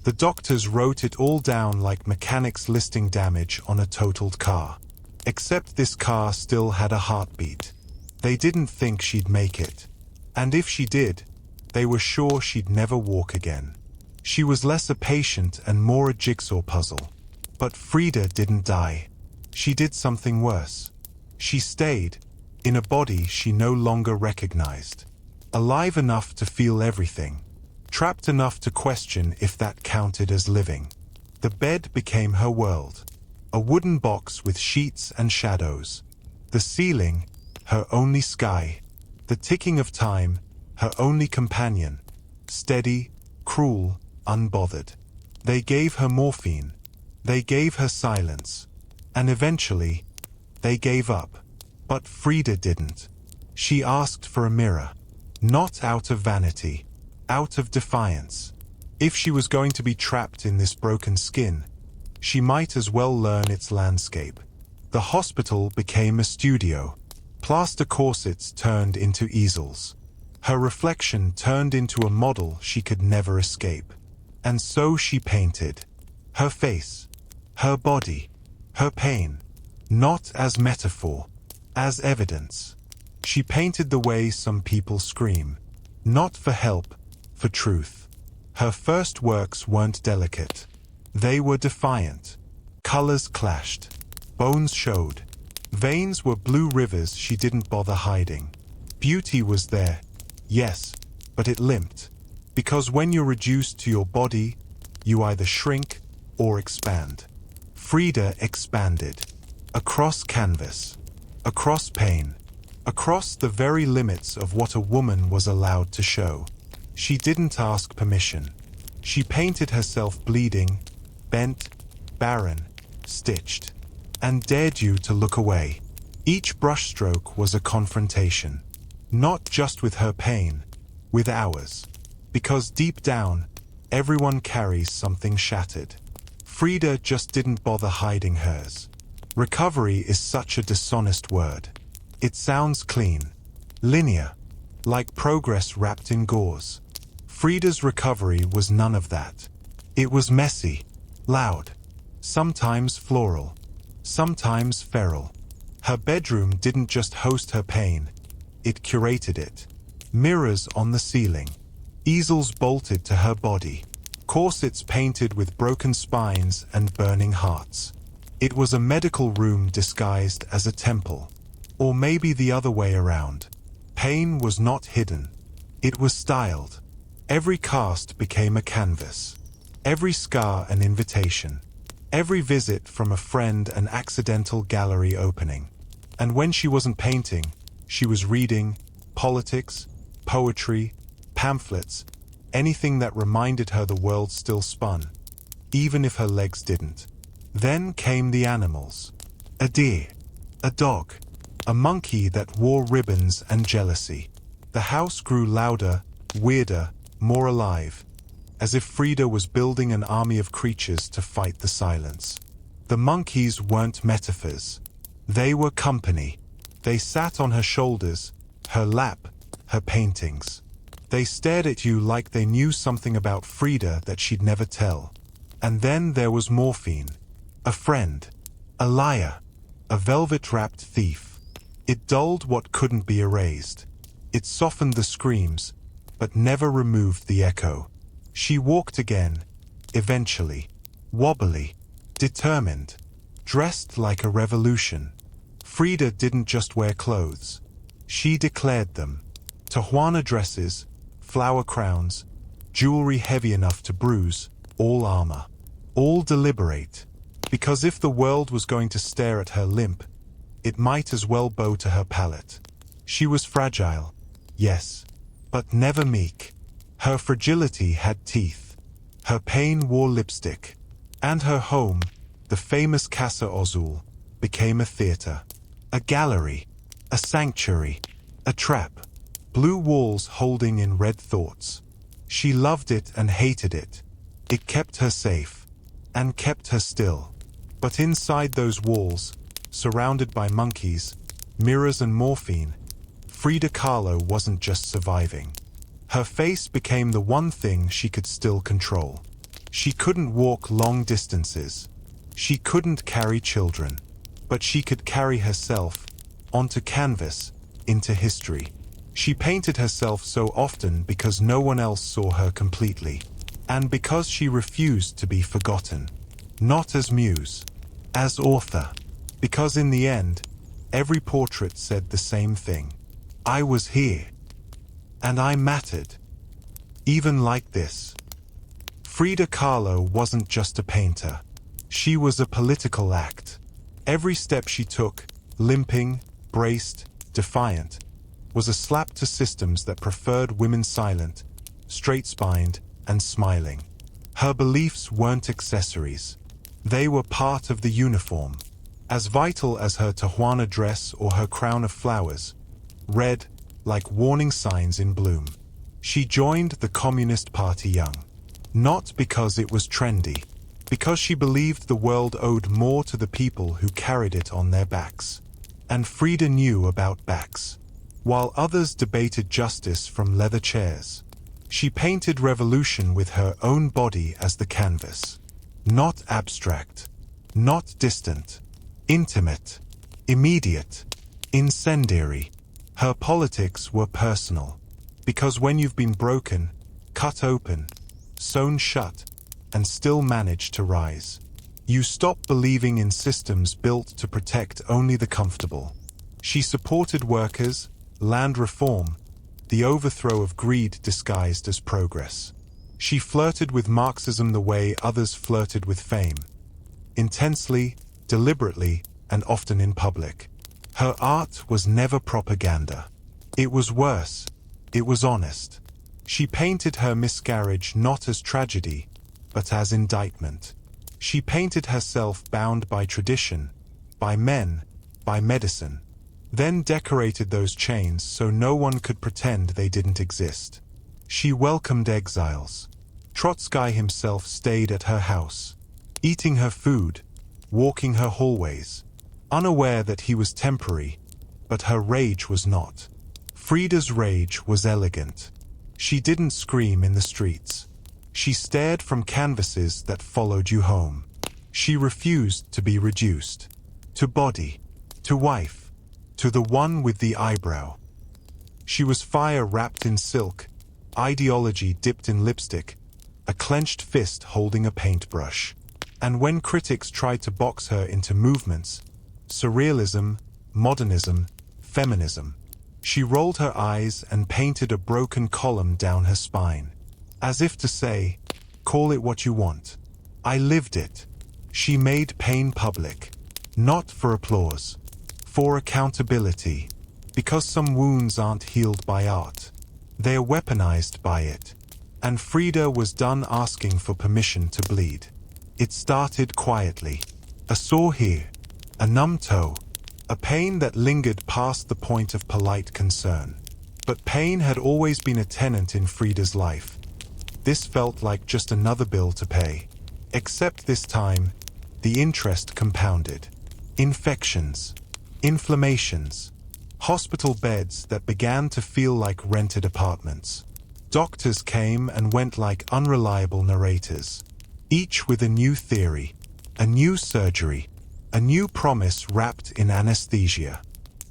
The doctors wrote it all down like mechanics listing damage on a totaled car. Except this car still had a heartbeat. They didn't think she'd make it. And if she did, they were sure she'd never walk again. She was less a patient and more a jigsaw puzzle. But Frida didn't die. She did something worse. She stayed, in a body she no longer recognized. Alive enough to feel everything. Trapped enough to question if that counted as living. The bed became her world. A wooden box with sheets and shadows. The ceiling, her only sky. The ticking of time, her only companion. Steady, cruel, unbothered. They gave her morphine. They gave her silence. And eventually, they gave up. But Frida didn't. She asked for a mirror. Not out of vanity. Out of defiance. If she was going to be trapped in this broken skin, she might as well learn its landscape. The hospital became a studio. Plaster corsets turned into easels. Her reflection turned into a model she could never escape. And so she painted. Her face. Her body. Her pain. Not as metaphor. As evidence. She painted the way some people scream. Not for help, for truth. Her first works weren't delicate. They were defiant. Colors clashed. Bones showed. Veins were blue rivers she didn't bother hiding. Beauty was there, yes, but it limped. Because when you're reduced to your body, you either shrink or expand. Frida expanded. Across canvas. Across pain. Across the very limits of what a woman was allowed to show. She didn't ask permission. She painted herself bleeding, bent, barren, stitched, and dared you to look away. Each brushstroke was a confrontation. Not just with her pain, with ours. Because deep down, everyone carries something shattered. Frida just didn't bother hiding hers. Recovery is such a dishonest word. It sounds clean, linear, like progress wrapped in gauze. Frida's recovery was none of that. It was messy, loud, sometimes floral, sometimes feral. Her bedroom didn't just host her pain, it curated it. Mirrors on the ceiling, easels bolted to her body, corsets painted with broken spines and burning hearts. It was a medical room disguised as a temple. Or maybe the other way around. Pain was not hidden. It was styled. Every cast became a canvas. Every scar an invitation. Every visit from a friend an accidental gallery opening. And when she wasn't painting, she was reading politics, poetry, pamphlets, anything that reminded her the world still spun, even if her legs didn't. Then came the animals. A deer. A dog. A monkey that wore ribbons and jealousy. The house grew louder, weirder, more alive, as if Frida was building an army of creatures to fight the silence. The monkeys weren't metaphors. They were company. They sat on her shoulders, her lap, her paintings. They stared at you like they knew something about Frida that she'd never tell. And then there was morphine. A friend. A liar. A velvet-wrapped thief. It dulled what couldn't be erased. It softened the screams, but never removed the echo. She walked again, eventually. Wobbly, determined, dressed like a revolution. Frida didn't just wear clothes. She declared them. Tijuana dresses, flower crowns, jewelry heavy enough to bruise, all armor. All deliberate. Because if the world was going to stare at her limp, it might as well bow to her palate. She was fragile, yes, but never meek. Her fragility had teeth. Her pain wore lipstick. And her home, the famous Casa Azul, became a theater. A gallery. A sanctuary. A trap. Blue walls holding in red thoughts. She loved it and hated it. It kept her safe. And kept her still. But inside those walls, surrounded by monkeys, mirrors and morphine, Frida Kahlo wasn't just surviving. Her face became the one thing she could still control. She couldn't walk long distances. She couldn't carry children. But she could carry herself onto canvas, into history. She painted herself so often because no one else saw her completely. And because she refused to be forgotten. Not as muse, as author. Because in the end, every portrait said the same thing. I was here. And I mattered. Even like this. Frida Kahlo wasn't just a painter. She was a political act. Every step she took, limping, braced, defiant, was a slap to systems that preferred women silent, straight-spined, and smiling. Her beliefs weren't accessories. They were part of the uniform. As vital as her Tijuana dress or her crown of flowers, red, like warning signs in bloom. She joined the Communist Party young. Not because it was trendy, because she believed the world owed more to the people who carried it on their backs. And Frida knew about backs. While others debated justice from leather chairs, she painted revolution with her own body as the canvas. Not abstract, not distant, intimate, immediate, incendiary. Her politics were personal, because when you've been broken, cut open, sewn shut, and still manage to rise, you stop believing in systems built to protect only the comfortable. She supported workers, land reform, the overthrow of greed disguised as progress. She flirted with Marxism the way others flirted with fame. Intensely, deliberately, and often in public. Her art was never propaganda. It was worse. It was honest. She painted her miscarriage not as tragedy, but as indictment. She painted herself bound by tradition, by men, by medicine, then decorated those chains so no one could pretend they didn't exist. She welcomed exiles. Trotsky himself stayed at her house, eating her food, walking her hallways, unaware that he was temporary, but her rage was not. Frida's rage was elegant. She didn't scream in the streets. She stared from canvases that followed you home. She refused to be reduced. To body. To wife. To the one with the eyebrow. She was fire wrapped in silk, ideology dipped in lipstick, a clenched fist holding a paintbrush. And when critics tried to box her into movements, surrealism, modernism, feminism, she rolled her eyes and painted a broken column down her spine. As if to say, call it what you want. I lived it. She made pain public. Not for applause. For accountability. Because some wounds aren't healed by art. They're weaponized by it. And Frida was done asking for permission to bleed. It started quietly. A sore here. A numb toe. A pain that lingered past the point of polite concern. But pain had always been a tenant in Frida's life. This felt like just another bill to pay. Except this time, the interest compounded. Infections. Inflammations. Hospital beds that began to feel like rented apartments. Doctors came and went like unreliable narrators. Each with a new theory. A new surgery. A new promise wrapped in anesthesia.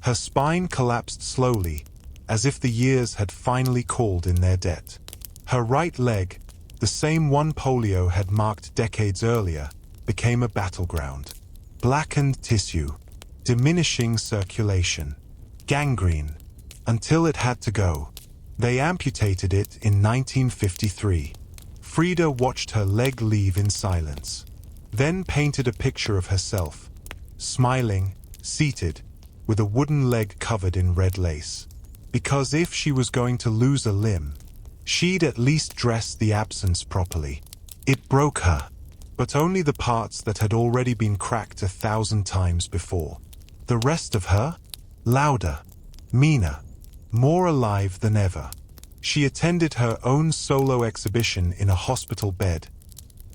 Her spine collapsed slowly, as if the years had finally called in their debt. Her right leg, The same one polio had marked decades earlier became a battleground. Blackened tissue, diminishing circulation, gangrene, until it had to go. They amputated it in 1953. Frida watched her leg leave in silence, then painted a picture of herself, smiling, seated, with a wooden leg covered in red lace. Because if she was going to lose a limb, she'd at least dress the absence properly. It broke her, but only the parts that had already been cracked 1,000 times before. The rest of her? Louder, meaner, more alive than ever. She attended her own solo exhibition in a hospital bed,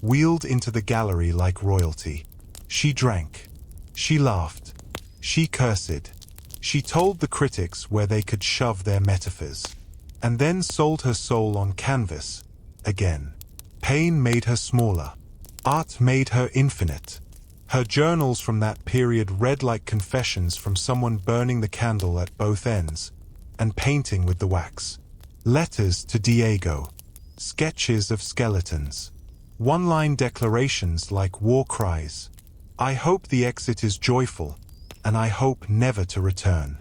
wheeled into the gallery like royalty. She drank. She laughed. She cursed. She told the critics where they could shove their metaphors, and then sold her soul on canvas, again. Pain made her smaller. Art made her infinite. Her journals from that period read like confessions from someone burning the candle at both ends, and painting with the wax. Letters to Diego. Sketches of skeletons. One-line declarations like war cries. I hope the exit is joyful, and I hope never to return.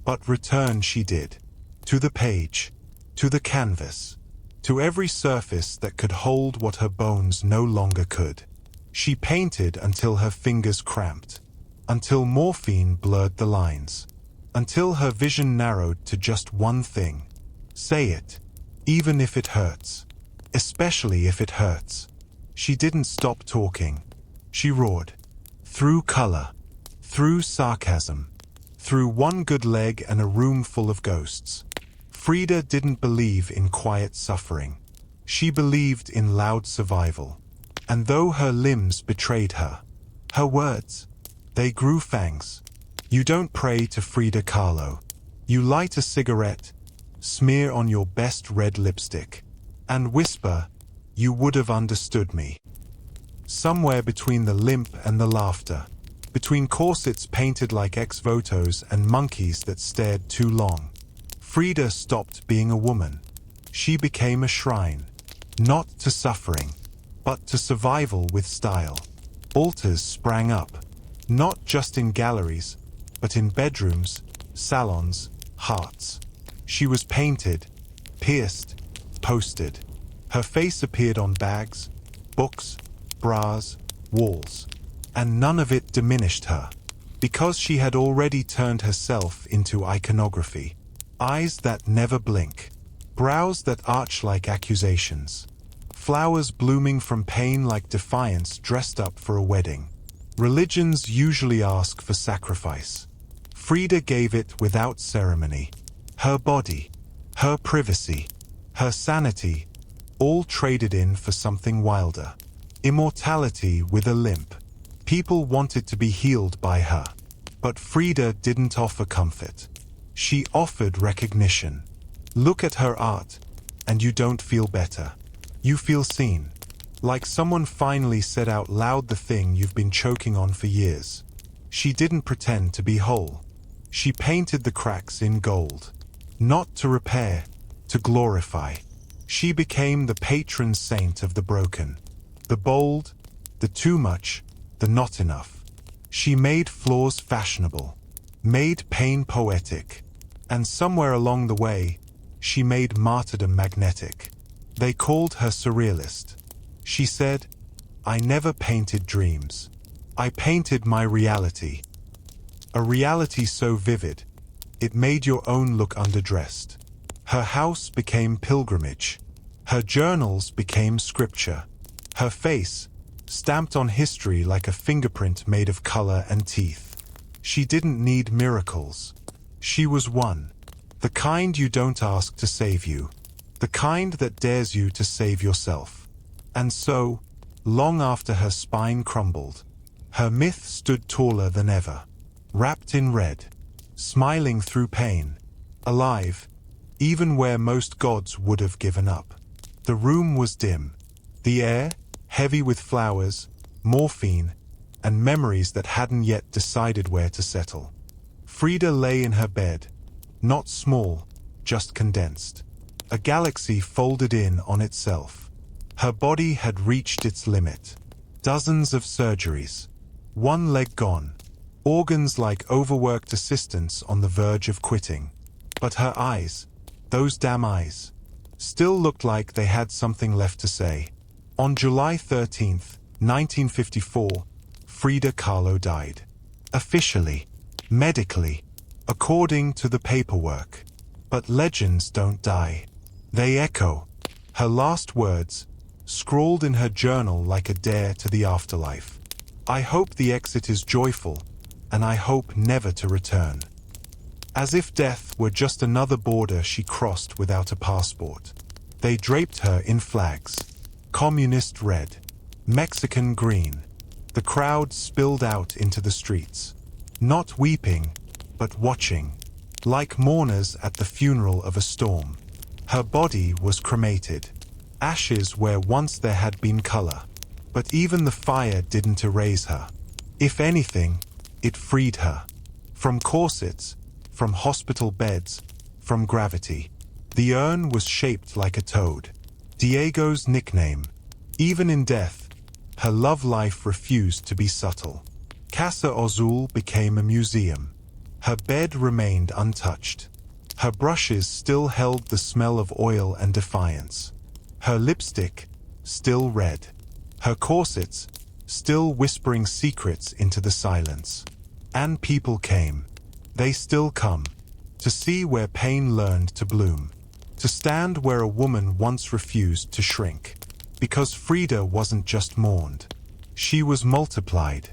But return she did. To the page, to the canvas, to every surface that could hold what her bones no longer could. She painted until her fingers cramped, until morphine blurred the lines, until her vision narrowed to just one thing. Say it, even if it hurts, especially if it hurts. She didn't stop talking. She roared, through color, through sarcasm, through one good leg and a room full of ghosts. Frida didn't believe in quiet suffering. She believed in loud survival. And though her limbs betrayed her, her words, they grew fangs. You don't pray to Frida Kahlo. You light a cigarette, smear on your best red lipstick, and whisper, you would have understood me. Somewhere between the limp and the laughter, between corsets painted like ex-votos and monkeys that stared too long, Frida stopped being a woman. She became a shrine, not to suffering, but to survival with style. Altars sprang up, not just in galleries, but in bedrooms, salons, hearts. She was painted, pierced, posted. Her face appeared on bags, books, bras, walls. And none of it diminished her, because she had already turned herself into iconography. Eyes that never blink, brows that arch like accusations, flowers blooming from pain like defiance dressed up for a wedding. Religions usually ask for sacrifice. Frida gave it without ceremony. Her body, her privacy, her sanity, all traded in for something wilder. Immortality with a limp. People wanted to be healed by her. But Frida didn't offer comfort. She offered recognition. Look at her art, and you don't feel better. You feel seen. Like someone finally said out loud the thing you've been choking on for years. She didn't pretend to be whole. She painted the cracks in gold. Not to repair, to glorify. She became the patron saint of the broken. The bold, the too much, the not enough. She made flaws fashionable, made pain poetic, and somewhere along the way, she made martyrdom magnetic. They called her surrealist. She said, I never painted dreams. I painted my reality. A reality so vivid, it made your own look underdressed. Her house became pilgrimage. Her journals became scripture. Her face, stamped on history like a fingerprint made of color and teeth. She didn't need miracles. She was one. The kind you don't ask to save you. The kind that dares you to save yourself. And so, long after her spine crumbled, her myth stood taller than ever. Wrapped in red, smiling through pain, alive, even where most gods would have given up. The room was dim. The air, heavy with flowers, morphine, and memories that hadn't yet decided where to settle. Frida lay in her bed, not small, just condensed. A galaxy folded in on itself. Her body had reached its limit. Dozens of surgeries. One leg gone. Organs like overworked assistants on the verge of quitting. But her eyes, those damn eyes, still looked like they had something left to say. On July 13th, 1954, Frida Kahlo died. Officially, medically, according to the paperwork. But legends don't die. They echo. Her last words, scrawled in her journal like a dare to the afterlife. I hope the exit is joyful, and I hope never to return. As if death were just another border she crossed without a passport. They draped her in flags. Communist red, Mexican green. The crowd spilled out into the streets. Not weeping, but watching. Like mourners at the funeral of a storm. Her body was cremated. Ashes where once there had been color. But even the fire didn't erase her. If anything, it freed her. From corsets, from hospital beds, from gravity. The urn was shaped like a toad. Diego's nickname. Even in death, her love life refused to be subtle. Casa Azul became a museum. Her bed remained untouched. Her brushes still held the smell of oil and defiance. Her lipstick, still red. Her corsets, still whispering secrets into the silence. And people came. They still come. To see where pain learned to bloom. To stand where a woman once refused to shrink. Because Frida wasn't just mourned. She was multiplied.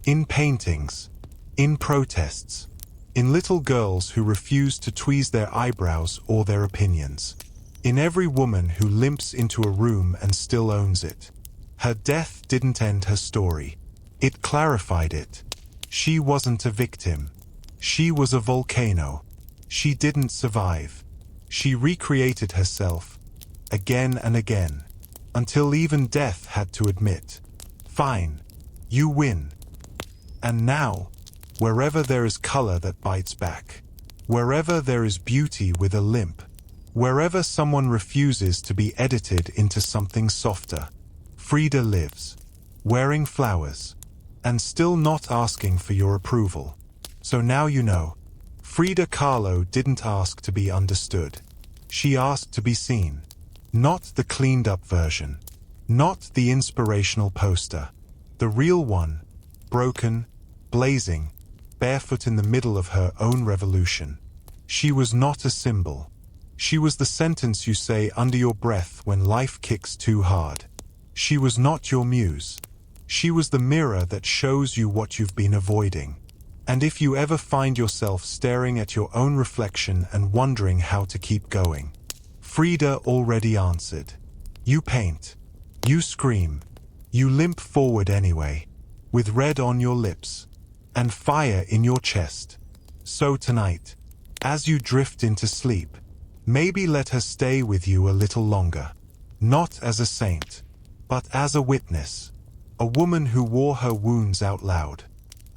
In paintings. In protests. In little girls who refuse to tweeze their eyebrows or their opinions. In every woman who limps into a room and still owns it. Her death didn't end her story. It clarified it. She wasn't a victim. She was a volcano. She didn't survive. She recreated herself, again and again, until even death had to admit, fine, you win. And now, wherever there is color that bites back, wherever there is beauty with a limp, wherever someone refuses to be edited into something softer, Frida lives, wearing flowers, and still not asking for your approval. So now you know, Frida Kahlo didn't ask to be understood. She asked to be seen. Not the cleaned-up version. Not the inspirational poster. The real one, broken, blazing, barefoot in the middle of her own revolution. She was not a symbol. She was the sentence you say under your breath when life kicks too hard. She was not your muse. She was the mirror that shows you what you've been avoiding. And if you ever find yourself staring at your own reflection and wondering how to keep going, Frida already answered. You paint. You scream. You limp forward anyway, with red on your lips, and fire in your chest. So tonight, as you drift into sleep, maybe let her stay with you a little longer. Not as a saint, but as a witness. A woman who wore her wounds out loud.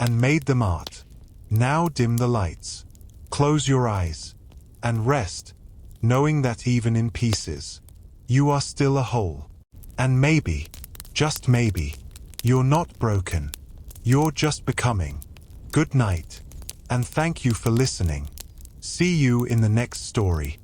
And made them art. Now dim the lights. Close your eyes. And rest, knowing that even in pieces, you are still a whole. And maybe, just maybe, you're not broken. You're just becoming. Good night. And thank you for listening. See you in the next story.